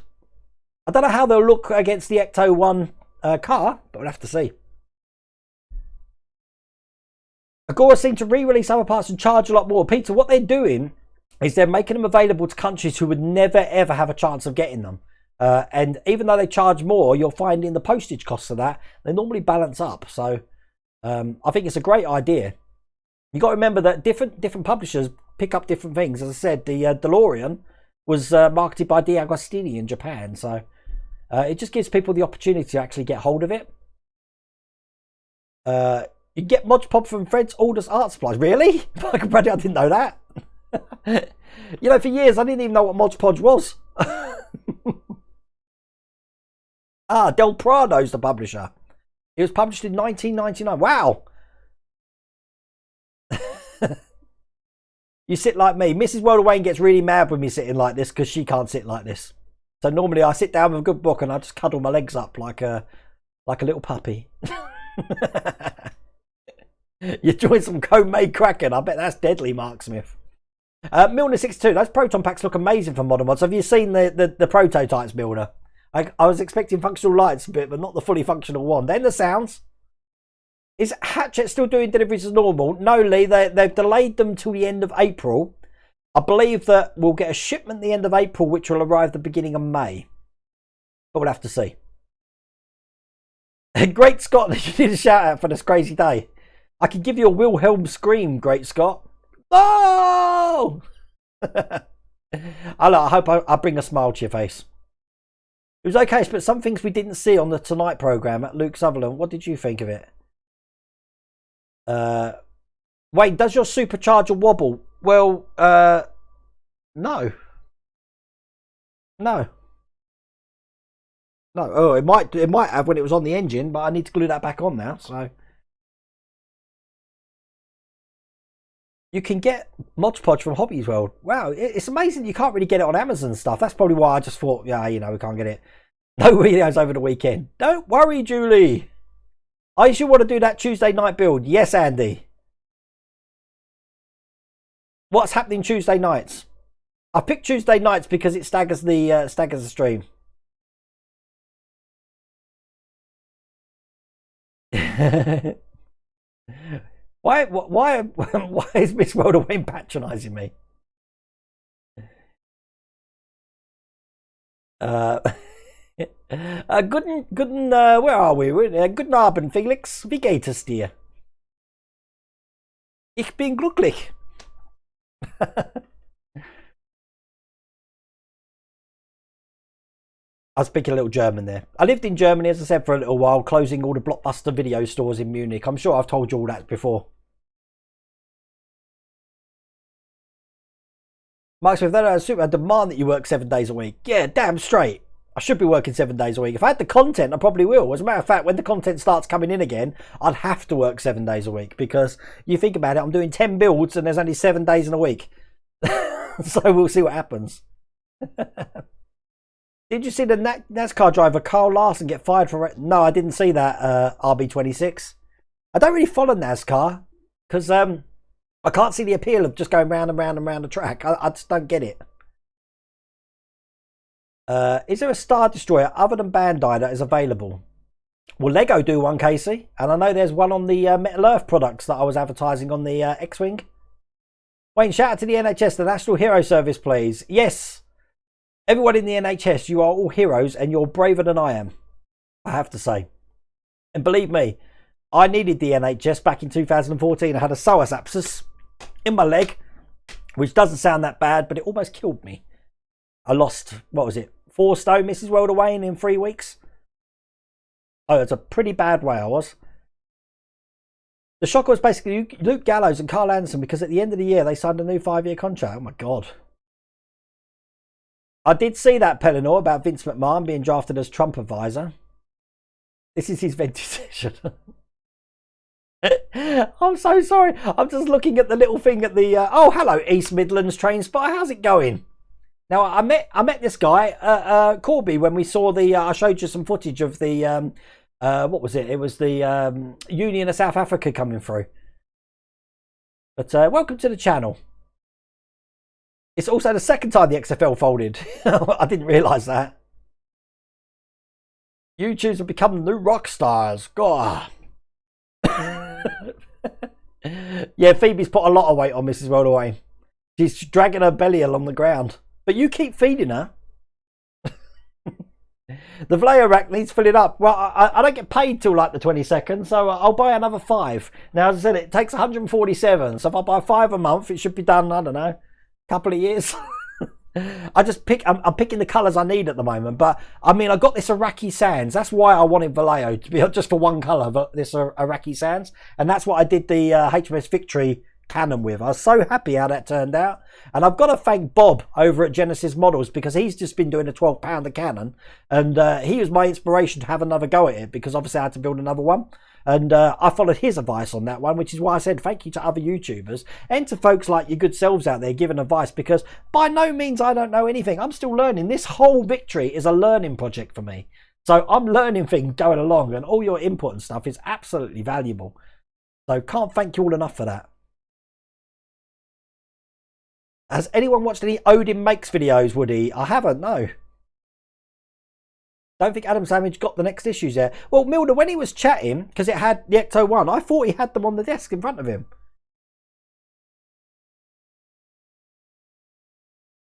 I don't know how they'll look against the Ecto-1 car, but we'll have to see. Agora seem to re-release other parts and charge a lot more. Peter, what they're doing is they're making them available to countries who would never, ever have a chance of getting them. And even though they charge more, you'll find in the postage costs of that, they normally balance up. So... I think it's a great idea. You got to remember that different publishers pick up different things. As I said, the DeLorean was marketed by D'Agostini in Japan, so it just gives people the opportunity to actually get hold of it. You get Mod Pod from Fred's Aldous Art Supplies. Really? I didn't know that. You know, for years I didn't even know what Mod Podge was. Del Prado's the publisher. It was published in 1999. Wow. You sit like me. Mrs. World Wayne gets really mad with me sitting like this because she can't sit like this. So normally I sit down with a good book and I just cuddle my legs up like a little puppy. You join some homemade cracking. I bet that's deadly, Mark Smith. Milner62. Those proton packs look amazing for modern mods. Have you seen the prototypes, Milner? I was expecting functional lights a bit, but not the fully functional one. Then the sounds. Is Hatchet still doing deliveries as normal? No, Lee, they've delayed them till the end of April. I believe that we'll get a shipment the end of April, which will arrive the beginning of May. But we'll have to see. Great Scott, you need a shout out for this crazy day. I can give you a Wilhelm scream, Great Scott. Oh! I hope I bring a smile to your face. It was okay, but some things we didn't see on the Tonight programme at Luke Sutherland. What did you think of it? Wait, does your supercharger wobble? Well, no. No. No. Oh, it might have when it was on the engine, but I need to glue that back on now, so. You can get Mod Podge from Hobbies World. Wow, it's amazing you can't really get it on Amazon and stuff. That's probably why I just thought, yeah, you know, we can't get it. No videos over the weekend. Don't worry, Julie. I usually want to do that Tuesday night build. Yes, Andy. What's happening Tuesday nights? I picked Tuesday nights because it staggers the stream. Why is Miss World Away patronising me? Guten, where are we? Guten Abend, Felix. Wie geht es dir? Ich bin glücklich. I was speaking a little German there. I lived in Germany, as I said, for a little while, closing all the Blockbuster video stores in Munich. I'm sure I've told you all that before. Mark Smith, I demand that you work 7 days a week. Yeah, damn straight. I should be working 7 days a week. If I had the content, I probably will. As a matter of fact, when the content starts coming in again, I'd have to work 7 days a week, because you think about it, I'm doing 10 builds and there's only 7 days in a week. So we'll see what happens. Did you see the NASCAR driver Carl Larson get fired for... No, I didn't see that, RB26. I don't really follow NASCAR because I can't see the appeal of just going round and round and round the track. I just don't get it. Is there a Star Destroyer other than Bandai that is available? Well, Lego do one, Casey. And I know there's one on the Metal Earth products that I was advertising on the X-Wing. Wayne, shout out to the NHS, the National Hero Service, please. Yes. Everyone in the NHS, you are all heroes and you're braver than I am, I have to say. And believe me, I needed the NHS back in 2014. I had a psoas abscess in my leg, which doesn't sound that bad, but it almost killed me. I lost, what was it, 4 stone, Mrs. World Away in 3 weeks. Oh, it's a pretty bad way I was. The shocker was basically Luke Gallows and Carl Anderson, because at the end of the year, they signed a new 5-year contract. Oh my God. I did see that, Pellinor, about Vince McMahon being drafted as Trump advisor. This is his decision. I'm so sorry. I'm just looking at the little thing at the... oh, hello, East Midlands Train Spy. How's it going? Now, I met this guy, Corby, when we saw the... I showed you some footage of the... what was it? It was the Union of South Africa coming through. But welcome to the channel. It's also the second time the XFL folded. I didn't realise that. YouTubers have become the new rock stars. God. Yeah, Phoebe's put a lot of weight on Mrs. World Away. She's dragging her belly along the ground. But you keep feeding her. The Vlayer rack needs filling up. Well, I don't get paid till like the 22nd, so I'll buy another 5. Now, as I said, it takes 147. So if I buy 5 a month, it should be done, I don't know, couple of years. I'm picking the colours I need at the moment, but I mean, I got this Iraqi Sands. That's why I wanted Vallejo to be just for one colour, but this Iraqi Sands, and that's what I did the HMS Victory cannon with. I was so happy how that turned out, and I've got to thank Bob over at Genesis Models, because he's just been doing a 12-pounder cannon, and he was my inspiration to have another go at it, because obviously I had to build another one. And I followed his advice on that one, which is why I said thank you to other YouTubers and to folks like your good selves out there giving advice, because by no means I don't know anything. I'm still learning. This whole Victory is a learning project for me. So I'm learning things going along, and all your input and stuff is absolutely valuable. So can't thank you all enough for that. Has anyone watched any Odin Makes videos, Woody? I haven't, no. Don't think Adam Savage got the next issues yet. Well, Milner, when he was chatting, because it had the Ecto 1, I thought he had them on the desk in front of him.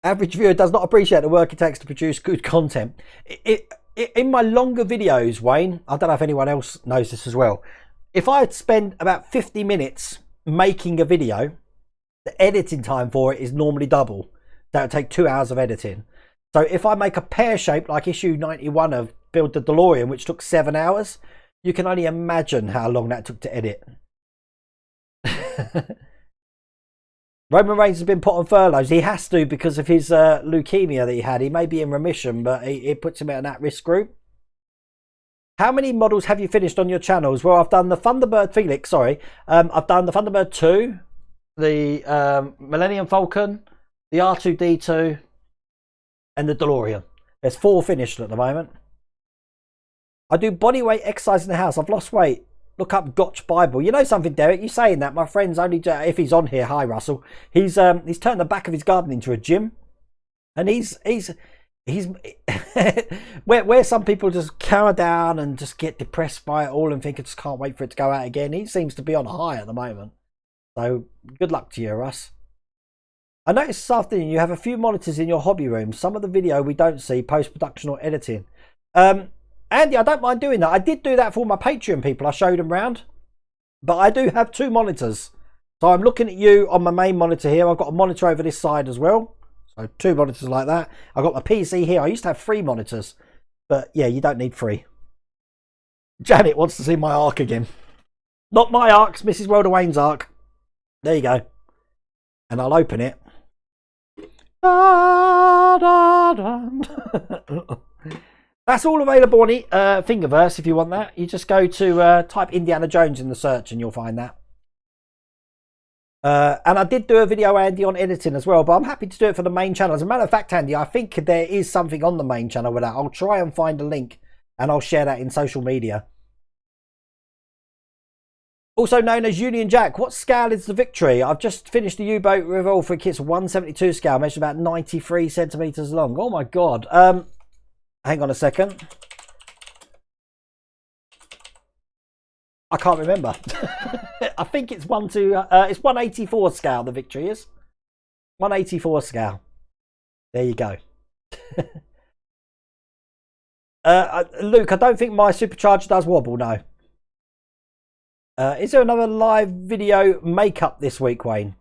Average viewer does not appreciate the work it takes to produce good content. In my longer videos, Wayne, I don't know if anyone else knows this as well. If I spend about 50 minutes making a video, the editing time for it is normally double. That would take 2 hours of editing. So if I make a pear shape like issue 91 of Build the DeLorean, which took 7 hours, you can only imagine how long that took to edit. Roman Reigns has been put on furloughs. He has to because of his leukemia that he had. He may be in remission, but it puts him at an at-risk group. How many models have you finished on your channels? Well, I've done the Thunderbird Felix, sorry. I've done the Thunderbird 2, the Millennium Falcon, the R2-D2, and the DeLorean. There's 4 finished at the moment. I do bodyweight exercise in the house. I've lost weight. Look up Gotch Bible. You know something, Derek? You saying that? My friend's only, if he's on here, hi Russell. He's turned the back of his garden into a gym, and he's where some people just cower down and just get depressed by it all and think I just can't wait for it to go out again. He seems to be on a high at the moment. So good luck to you, Russ. I noticed this afternoon you have a few monitors in your hobby room. Some of the video we don't see post-production or editing. Andy, I don't mind doing that. I did do that for my Patreon people. I showed them round. But I do have 2 monitors. So I'm looking at you on my main monitor here. I've got a monitor over this side as well. So 2 monitors like that. I've got my PC here. I used to have 3 monitors. But yeah, you don't need 3. Janet wants to see my arc again. Not my arcs, Mrs. Welder Wayne's arc. There you go. And I'll open it. Da, da, da. That's all available on Thingiverse if you want that. You just go to type Indiana Jones in the search and you'll find that. And I did do a video, Andy, on editing as well, but I'm happy to do it for the main channel. As a matter of fact, Andy, I think there is something on the main channel with that. I'll try and find a link and I'll share that in social media. Also known as Union Jack, what scale is the Victory? I've just finished the U-boat revolver for kits 172 scale, measured about 93 centimeters long. Oh my god. Hang on a second. I can't remember. I think it's 184 scale, the Victory is. 184 scale. There you go. Luke, I don't think my supercharger does wobble, no. Is there another live video makeup this week, Wayne?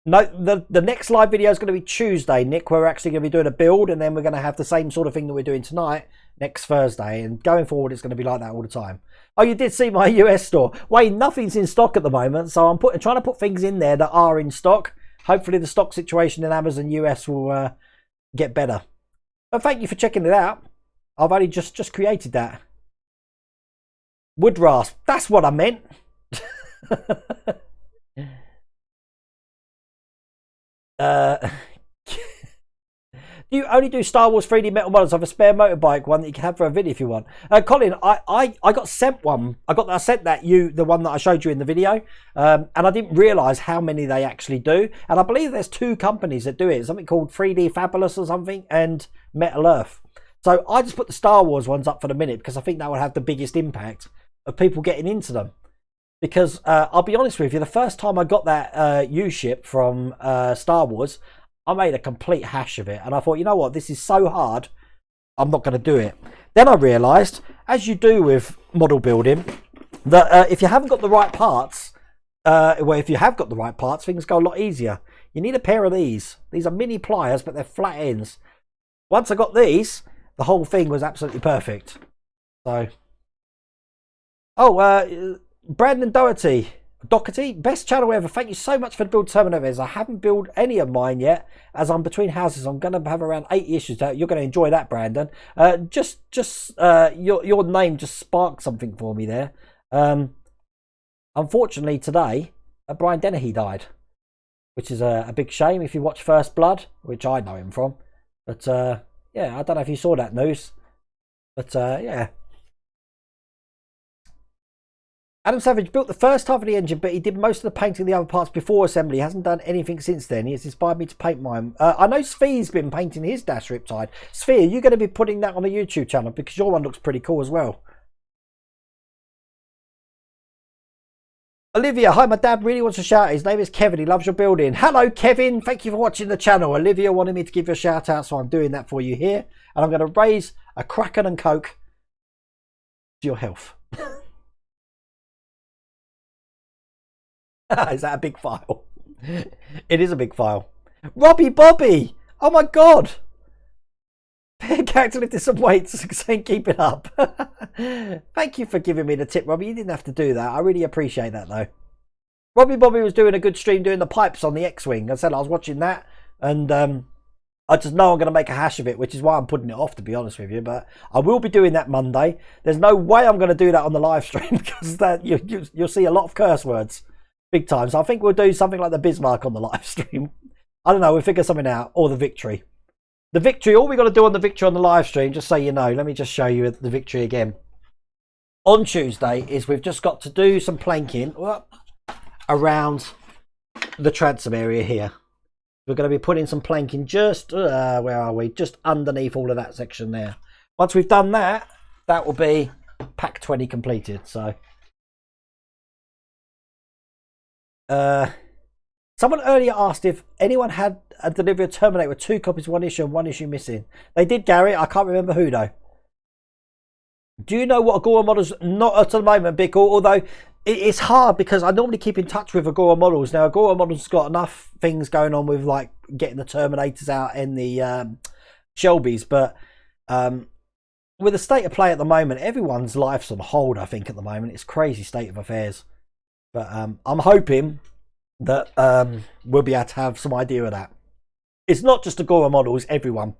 No, the next live video is going to be Tuesday, Nick. We're actually going to be doing a build, and then we're going to have the same sort of thing that we're doing tonight next Thursday. And going forward, it's going to be like that all the time. Oh, you did see my US store. Wayne, nothing's in stock at the moment, so I'm trying to put things in there that are in stock. Hopefully the stock situation in Amazon US will get better. But thank you for checking it out. I've only just created that. Wood rasp. That's what I meant. You only do Star Wars 3D metal models. I have a spare motorbike, one that you can have for a video if you want. Colin, I got sent one. I sent that the one that I showed you in the video, and I didn't realise how many they actually do. And I believe there's 2 companies that do it. Something called 3D Fabulous or something, and Metal Earth. So I just put the Star Wars ones up for the minute because I think that would have the biggest impact of people getting into them. Because I'll be honest with you, the first time I got that U-ship from Star Wars, I made a complete hash of it. And I thought, you know what, this is so hard, I'm not going to do it. Then I realised, as you do with model building, that if you haven't got the right parts, if you have got the right parts, things go a lot easier. You need a pair of these. These are mini pliers, but they're flat ends. Once I got these, the whole thing was absolutely perfect. So, Brandon Doherty, best channel ever. Thank you so much for the build Terminators. I haven't built any of mine yet, as I'm between houses. I'm going to have around 8 issues. You're going to enjoy that, Brandon. Your name just sparked something for me there. Unfortunately, today, Brian Dennehy died, which is a big shame if you watch First Blood, which I know him from. But yeah, I don't know if you saw that news. But yeah. Adam Savage built the first half of the engine, but he did most of the painting of the other parts before assembly. He hasn't done anything since then. He has inspired me to paint mine. I know Sphere's been painting his Dash Riptide. Sphere, you're going to be putting that on the YouTube channel because your one looks pretty cool as well. Olivia, hi, my dad really wants to shout. His name is Kevin. He loves your building. Hello, Kevin. Thank you for watching the channel. Olivia wanted me to give you a shout out, so I'm doing that for you here. And I'm going to raise a Kraken and Coke to your health. Is that a big file? It is a big file. Robbie Bobby! Oh my god! Character lifted some weights saying keep it up. Thank you for giving me the tip, Robbie. You didn't have to do that. I really appreciate that though. Robbie Bobby was doing a good stream doing the pipes on the X-Wing. I said I was watching that and I just know I'm going to make a hash of it, which is why I'm putting it off, to be honest with you. But I will be doing that Monday. There's no way I'm going to do that on the live stream because that you'll see a lot of curse words. Big time. So I think we'll do something like the Bismarck on the live stream. I don't know. We'll figure something out. Or the Victory. The Victory. All we got to do on the Victory on the live stream, just so you know. Let me just show you the Victory again. On Tuesday is we've just got to do some planking around the transom area here. We're going to be putting some planking just, where are we? Just underneath all of that section there. Once we've done that, that will be pack 20 completed. So. Someone earlier asked if anyone had a delivery of Terminator with 2 copies, 1 issue and 1 issue missing. They did, Gary. I can't remember who though. Do you know what Agora models? Not at the moment, Bickle. Although it's hard because I normally keep in touch with Agora models. Now Agora models got enough things going on with like getting the Terminators out and the Shelbys, but with the state of play at the moment, everyone's life's on hold. I think at the moment it's crazy state of affairs. But I'm hoping that we'll be able to have some idea of that. It's not just Agora models, everyone.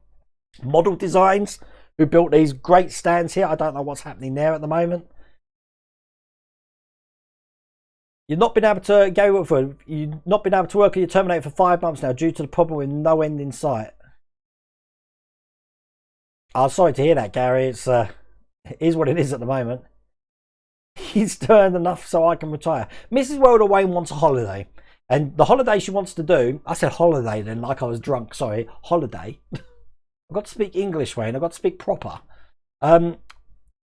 Model Designs, who built these great stands here. I don't know what's happening there at the moment. You've not been able to you've not been able to work on your Terminator for 5 months now due to the problem with no end in sight. I'm sorry to hear that, Gary. It is what it is at the moment. He's turned enough so I can retire. Mrs. World Wayne wants a holiday. And the holiday she wants to do, I said holiday then like I was drunk, sorry, holiday. I've got to speak English, Wayne, I've got to speak proper.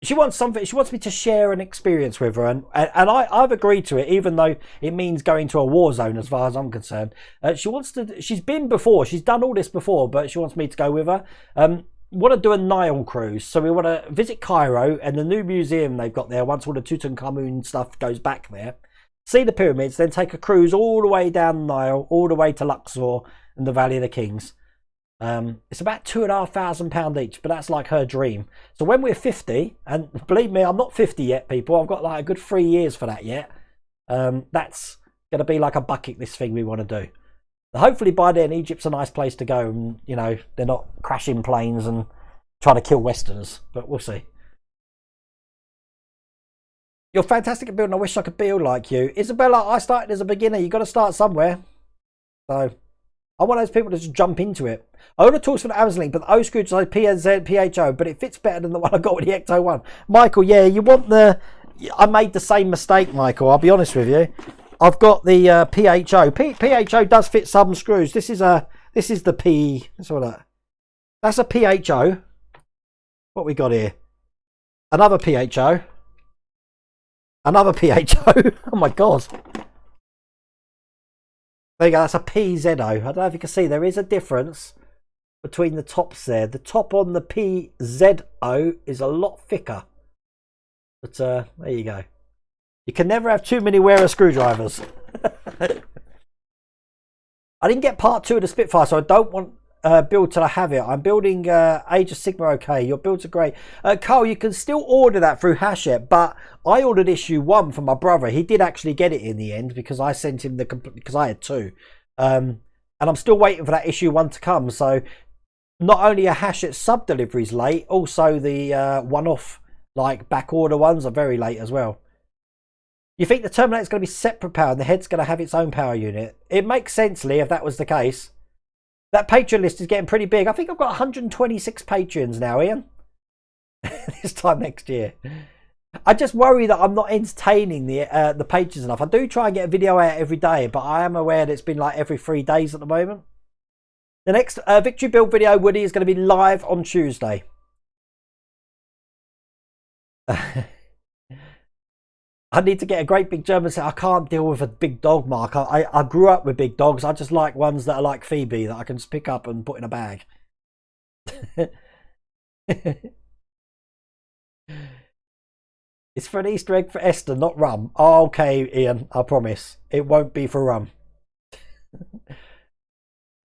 She wants something, she wants me to share an experience with her and I've agreed to it, even though it means going to a war zone as far as I'm concerned. She's been before, she's done all this before, but she wants me to go with her. Want to do a Nile cruise, so we want to visit Cairo and the new museum they've got there once all the Tutankhamun stuff goes back there, see the pyramids, then take a cruise all the way down the Nile, all the way to Luxor and the Valley of the Kings. It's about £2,500 each, but that's like her dream. So when we're 50, and believe me, I'm not 50 yet, people, I've got like a good 3 years for that yet. That's going to be like a bucket list thing we want to do. Hopefully by then Egypt's a nice place to go and, you know, they're not crashing planes and trying to kill Westerners, but we'll see. You're fantastic at building. I wish I could build like you. Isabella, I started as a beginner. You've got to start somewhere. So I'm one of those people that just jump into it. I ordered tools for the Amazon link, but the O screw is like PNZ, PHO, but it fits better than the one I got with the Ecto 1. Michael, yeah, you want the... I made the same mistake, Michael, I'll be honest with you. I've got the PHO. PHO does fit some screws. This is the P. That's all that. That's a PHO. What we got here? Another PHO. Another PHO. Oh my god. There you go. That's a PZO. I don't know if you can see. There is a difference between the tops there. The top on the PZO is a lot thicker. But there you go. You can never have too many wearer screwdrivers. I didn't get part 2 of the Spitfire, so I don't want build till I have it. I'm building Age of Sigma. Okay, your builds are great. Carl, you can still order that through Hachette, but I ordered issue 1 for my brother. He did actually get it in the end because I sent him because I had 2. And I'm still waiting for that issue 1 to come. So not only are Hachette sub deliveries late, also the one-off like back order ones are very late as well. You think the Terminator's going to be separate power and the head's going to have its own power unit? It makes sense, Lee, if that was the case. That Patreon list is getting pretty big. I think I've got 126 Patreons now, Ian. This time next year. I just worry that I'm not entertaining the pages enough. I do try and get a video out every day, but I am aware that it's been like every 3 days at the moment. The next victory build video, Woody, is going to be live on Tuesday. I need to get a great big German set. I can't deal with a big dog, Mark. I grew up with big dogs. I just like ones that are like Phoebe, that I can just pick up and put in a bag. It's for an Easter egg for Esther, not rum. Oh, okay, Ian, I promise. It won't be for rum.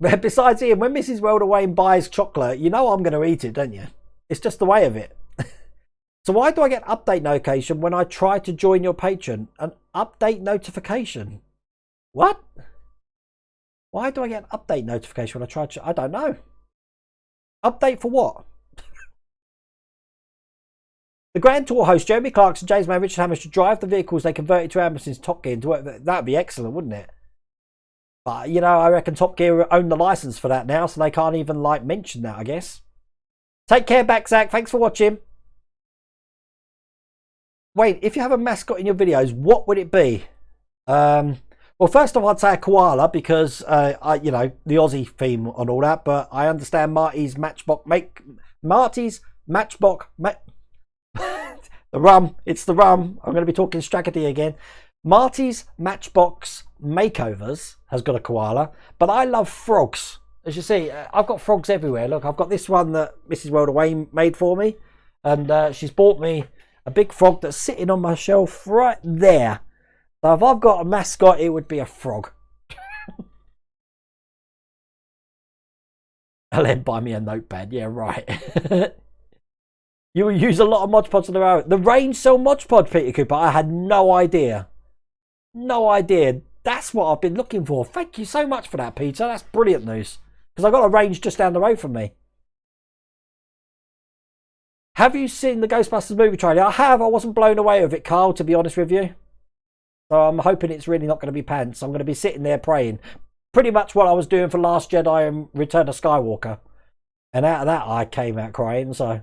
Besides, Ian, when Mrs. Wayne buys chocolate, you know I'm going to eat it, don't you? It's just the way of it. So why do I get update notification when I try to join your Patreon? An update notification? What? Why do I get an update notification when I try to... I don't know. Update for what? The Grand Tour host, Jeremy Clarkson, James Mann, Richard Hammond, should drive the vehicles they converted to Amazon's Top Gear into work. That would be excellent, wouldn't it? But, you know, I reckon Top Gear own the license for that now, so they can't even, like, mention that, I guess. Take care, back, Zach. Thanks for watching. Wait, if you have a mascot in your videos, what would it be? Well, first off, I'd say a koala because, you know, the Aussie theme and all that. But I understand Marty's Matchbox the rum. It's the rum. I'm going to be talking Strackety again. Marty's Matchbox Makeovers has got a koala, but I love frogs. As you see, I've got frogs everywhere. Look, I've got this one that Mrs. Wayne made for me, and she's bought me a big frog that's sitting on my shelf right there. So if I've got a mascot, it would be a frog. I'll then buy me a notepad. Yeah, right. You will use a lot of Mod Podge on the road. The range sell Mod Podge, Peter Cooper. I had no idea. No idea. That's what I've been looking for. Thank you so much for that, Peter. That's brilliant news. Because I've got a range just down the road from me. Have you seen the Ghostbusters movie trailer? I have. I wasn't blown away with it, Carl, to be honest with you. So I'm hoping it's really not going to be pants. I'm going to be sitting there praying. Pretty much what I was doing for Last Jedi and Return of Skywalker. And out of that, I came out crying, so...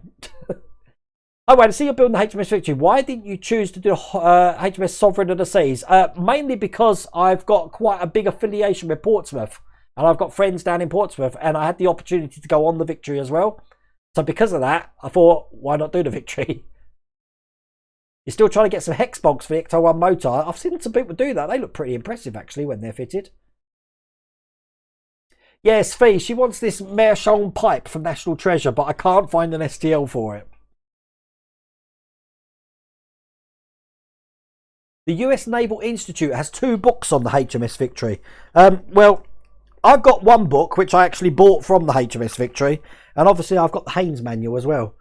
Oh, wait, I see you're building the HMS Victory. Why didn't you choose to do HMS Sovereign of the Seas? Mainly because I've got quite a big affiliation with Portsmouth. And I've got friends down in Portsmouth. And I had the opportunity to go on the Victory as well. So because of that, I thought, why not do the Victory? You're still trying to get some hex bogs for the Ecto 1 motor. I've seen some people do that. They look pretty impressive, actually, when they're fitted. Yes, Fee, she wants this Meerschaum pipe from National Treasure, but I can't find an STL for it. The US Naval Institute has 2 books on the HMS Victory. Well, I've got one book, which I actually bought from the HMS Victory. And obviously, I've got the Haynes manual as well.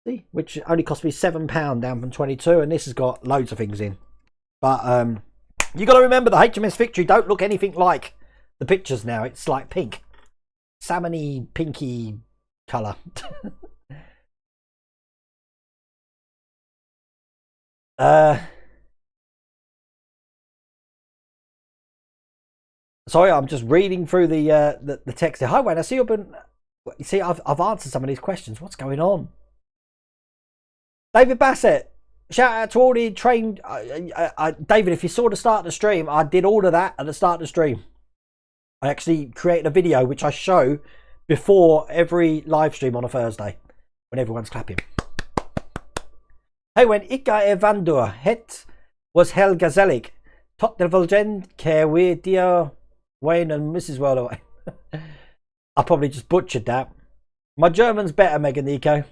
See? Which only cost me £7 down from 22. And this has got loads of things in. But you got to remember, the HMS Victory don't look anything like the pictures now. It's like pink. Salmony, pinky colour. Sorry, I'm just reading through the text here. Hi, Wayne. I see you've been... You see, I've answered some of these questions. What's going on? David Bassett. Shout out to all the trained... David, if you saw the start of the stream, I did all of that at the start of the stream. I actually created a video which I show before every live stream on a Thursday when everyone's clapping. Hey, when Ika Evandur het was hel gazelig. Tot de Volgen care we dear Wayne and Mrs. Worldaway. I probably just butchered that. My German's better, Megan Nico.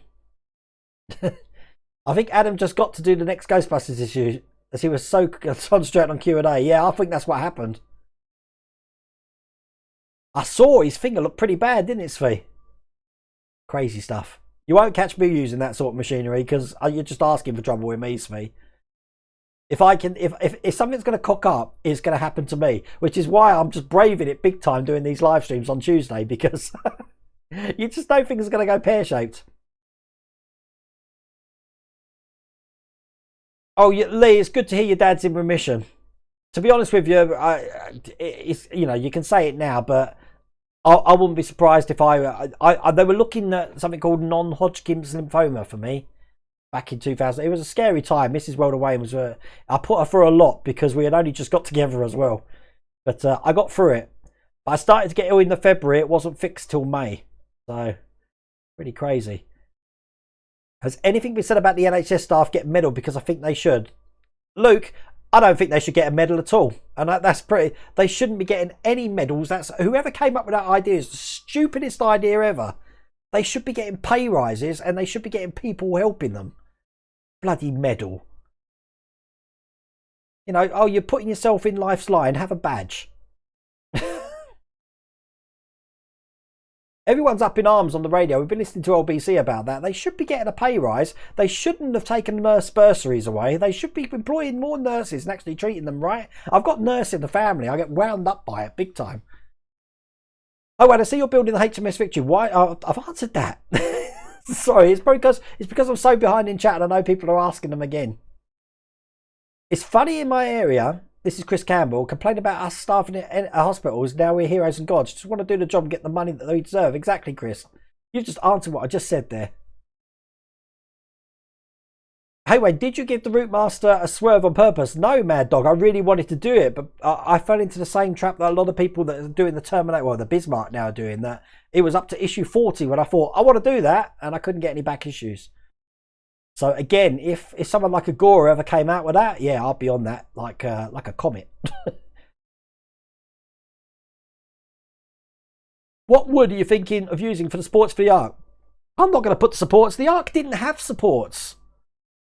I think Adam just got to do the next Ghostbusters issue as he was so concentrated on Q&A. Yeah, I think that's what happened. I saw his finger look pretty bad, didn't it, Svi? Crazy stuff. You won't catch me using that sort of machinery because you're just asking for trouble with me, Svi. If something's going to cock up, it's going to happen to me, which is why I'm just braving it big time doing these live streams on Tuesday because you just don't think it's going to go pear-shaped. Oh, Lee, it's good to hear your dad's in remission. To be honest with you, it's, you know, you can say it now, but I wouldn't be surprised if they were looking at something called non-Hodgkin's lymphoma for me. back in 2000. It was a scary time. Mrs. Welder Wayne was, I put her through a lot because we had only just got together as well. But I got through it. But I started to get ill in the February. It wasn't fixed till May. So, pretty crazy. Has anything been said about the NHS staff getting medal? Because I think they should. Luke, I don't think they should get a medal at all. And that's pretty... They shouldn't be getting any medals. That's whoever came up with that idea is the stupidest idea ever. They should be getting pay rises and they should be getting people helping them. Bloody medal. You know, oh, you're putting yourself in life's line. Have a badge. Everyone's up in arms on the radio. We've been listening to LBC about that. They should be getting a pay rise. They shouldn't have taken nurse bursaries away. They should be employing more nurses and actually treating them right. I've got nurse in the family. I get wound up by it big time. Oh, and I see you're building the HMS Victory. Why? I've answered that. Sorry, it's because I'm so behind in chat and I know people are asking them again. It's funny in my area. This is Chris Campbell, complain about us staffing at hospitals. Now we're heroes and gods. Just want to do the job and get the money that they deserve. Exactly, Chris. You've just answered what I just said there. Hey, wait, did you give the Route Master a swerve on purpose? No, Mad Dog. I really wanted to do it, but I fell into the same trap that a lot of people that are doing the Terminator, well, the Bismarck now are doing that. It was up to issue 40 when I thought, I want to do that, and I couldn't get any back issues. So again, if someone like a Gore ever came out with that, yeah, I'll be on that like a comet. What wood are you thinking of using for the supports for the Ark? I'm not going to put the supports. The Ark didn't have supports.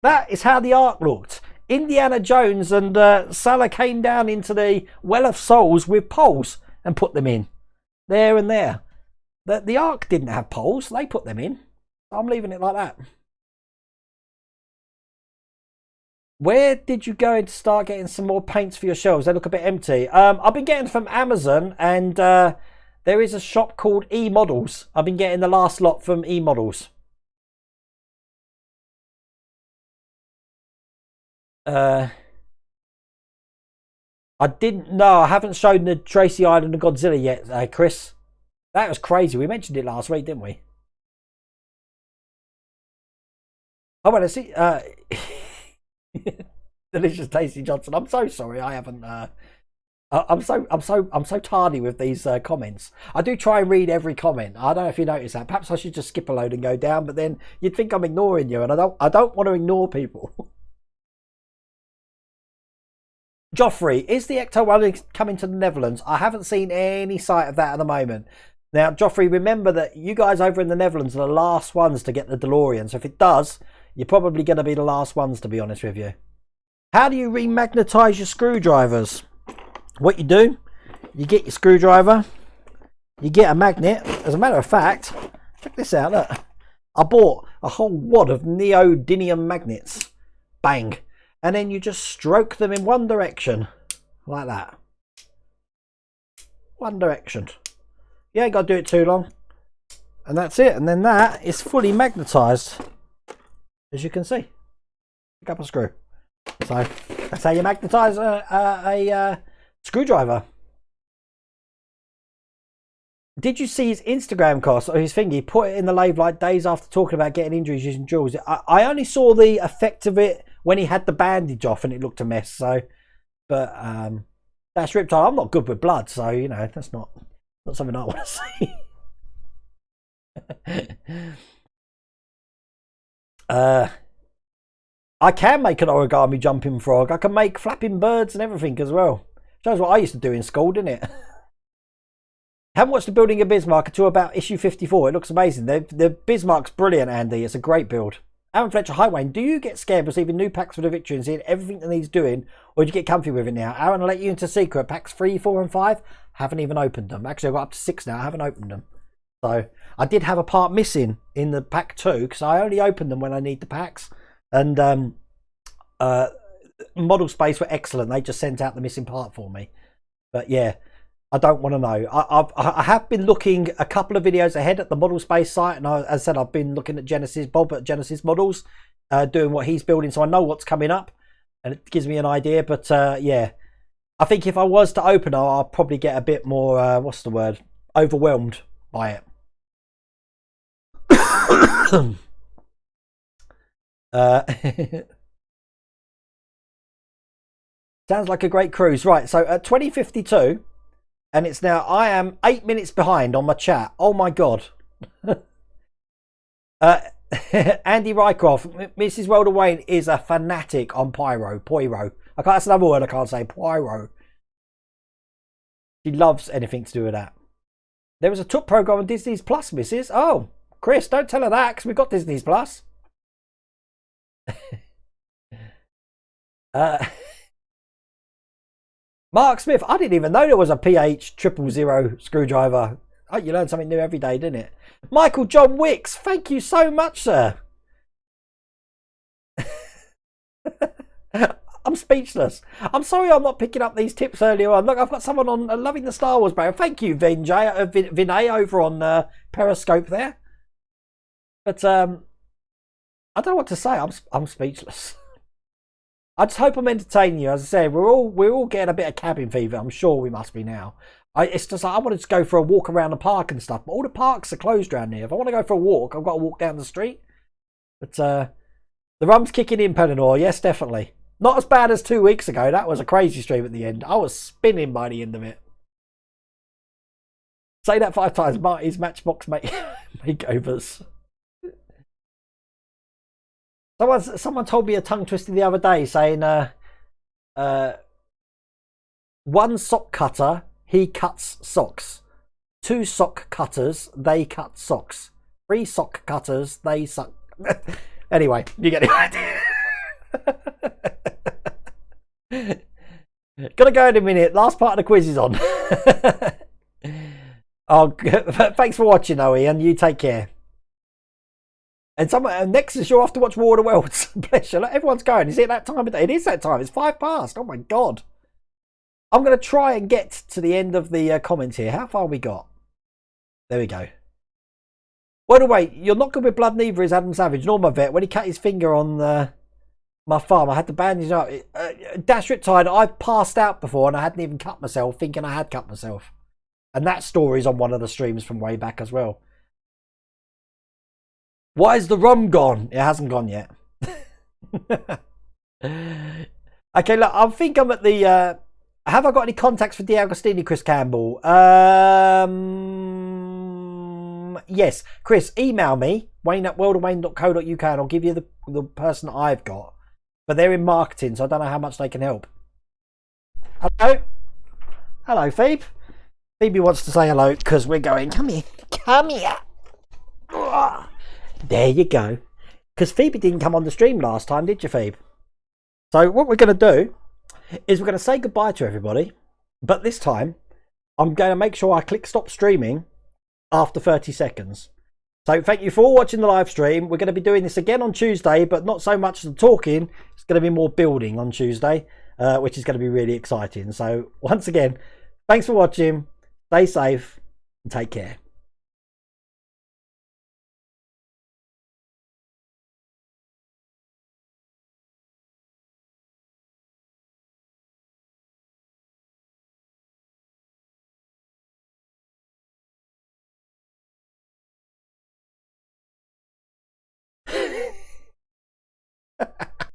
That is how the Ark looked. Indiana Jones and Salah came down into the Well of Souls with poles and put them in. There and there. The Ark didn't have poles. They put them in. I'm leaving it like that. Where did you go to start getting some more paints for your shelves? They look a bit empty. I've been getting from Amazon, and there is a shop called E-Models. I've been getting the last lot from E-Models. I didn't know. I haven't shown the Tracy Island of Godzilla yet, Chris. That was crazy. We mentioned it last week, didn't we? Oh, well, I see. Delicious Tasty Johnson. I'm so sorry. I haven't. I'm so tardy with these comments. I do try and read every comment. I don't know if you notice that. Perhaps I should just skip a load and go down. But then you'd think I'm ignoring you, and I don't want to ignore people. Joffrey, is the Ecto 1 coming to the Netherlands? I haven't seen any sight of that at the moment. Now, Joffrey, remember that you guys over in the Netherlands are the last ones to get the DeLorean. So if it does, you're probably going to be the last ones, to be honest with you. How do you remagnetize your screwdrivers? What you do, you get your screwdriver, you get a magnet. As a matter of fact, check this out. Look. I bought a whole wad of neodymium magnets. Bang. And then you just stroke them in one direction. Like that. One direction. You ain't got to do it too long. And that's it. And then that is fully magnetized. As you can see. Pick up a screw. So that's how you magnetize a screwdriver. Did you see his Instagram cost or his thing? He put it in the live like days after talking about getting injuries using jewels. I only saw the effect of it when he had the bandage off and it looked a mess. So, but that's Riptide. I'm not good with blood, so you know that's not something I want to see. I can make an origami jumping frog. I can make flapping birds and everything as well. Shows what I used to do in school, didn't it? Haven't watched the building of Bismarck until about issue 54. It looks amazing. The Bismarck's brilliant, Andy. It's a great build. Aaron Fletcher, hi Wayne. Do you get scared receiving new packs for the Victory and seeing everything that he's doing, or do you get comfy with it now? Aaron, I'll let you into secret. Packs 3, 4, and 5. Haven't even opened them. Actually, I've got up to 6 now. I haven't opened them. So I did have a part missing in the pack 2 because I only open them when I need the packs. And Model Space were excellent. They just sent out the missing part for me. But yeah, I don't want to know. I have been looking a couple of videos ahead at the Model Space site, and as I said, I've been looking at Bob at Genesis Models, doing what he's building, so I know what's coming up, and it gives me an idea. But yeah, I think if I was to open it, I'll probably get a bit more, what's the word, overwhelmed by it. Uh, sounds like a great cruise. Right, so at 20:52, and it's now, I am 8 minutes behind on my chat. Oh my God. Andy Rycroft, Mrs. Welder Wayne is a fanatic on Pyro. That's another word I can't say. Pyro. She loves anything to do with that. There was a Took program on Disney's Plus, Mrs. Oh, Chris, don't tell her that because we've got Disney's Plus. Mark Smith, I didn't even know there was a PH 000 screwdriver. Oh, you learn something new every day, didn't it? Michael John Wicks, thank you so much, sir. I'm speechless. I'm sorry I'm not picking up these tips earlier on. Look, I've got someone on loving the Star Wars bro. Thank you, Vinay over on Periscope there. But I don't know what to say. I'm speechless. I just hope I'm entertaining you. As I said, we're all getting a bit of cabin fever. I'm sure we must be now. It's just like I wanted to go for a walk around the park and stuff, but all the parks are closed around here. If I want to go for a walk, I've got to walk down the street. But the rum's kicking in, Pellinor. Yes, definitely. Not as bad as 2 weeks ago. That was a crazy stream at the end. I was spinning by the end of it. Say that 5 times. Marty's Matchbox makeovers. Someone told me a tongue twister the other day saying, one sock cutter, he cuts socks. 2 sock cutters, they cut socks. 3 sock cutters, they suck. Anyway, you get the idea. Gotta go in a minute. Last part of the quiz is on. Oh, thanks for watching, Oe, and you take care. And next is you'll have to watch War of the Worlds. Bless you. Everyone's going. Is it that time of day? It is that time. It's 5 past. Oh my God. I'm going to try and get to the end of the comments here. How far we got? There we go. By the way, you're not good with blood, neither is Adam Savage, nor my vet. When he cut his finger on my farm, I had to bandage up. Dash Riptide, I've passed out before and I hadn't even cut myself, thinking I had cut myself. And that story's on one of the streams from way back as well. Why is the rum gone? It hasn't gone yet. Okay, look, I think I'm at the... have I got any contacts for D'Agostini, Chris Campbell? Yes. Chris, email me, wayne@worldofwayne.co.uk, and I'll give you the person I've got. But they're in marketing, so I don't know how much they can help. Hello? Hello, Phoebe. Phoebe wants to say hello because we're going, come here. Come here. There you go. Because Phoebe didn't come on the stream last time, did you, Phoebe? So what we're going to do is we're going to say goodbye to everybody. But this time, I'm going to make sure I click stop streaming after 30 seconds. So thank you for all watching the live stream. We're going to be doing this again on Tuesday, but not so much the talking. It's going to be more building on Tuesday, which is going to be really exciting. So once again, thanks for watching. Stay safe and take care.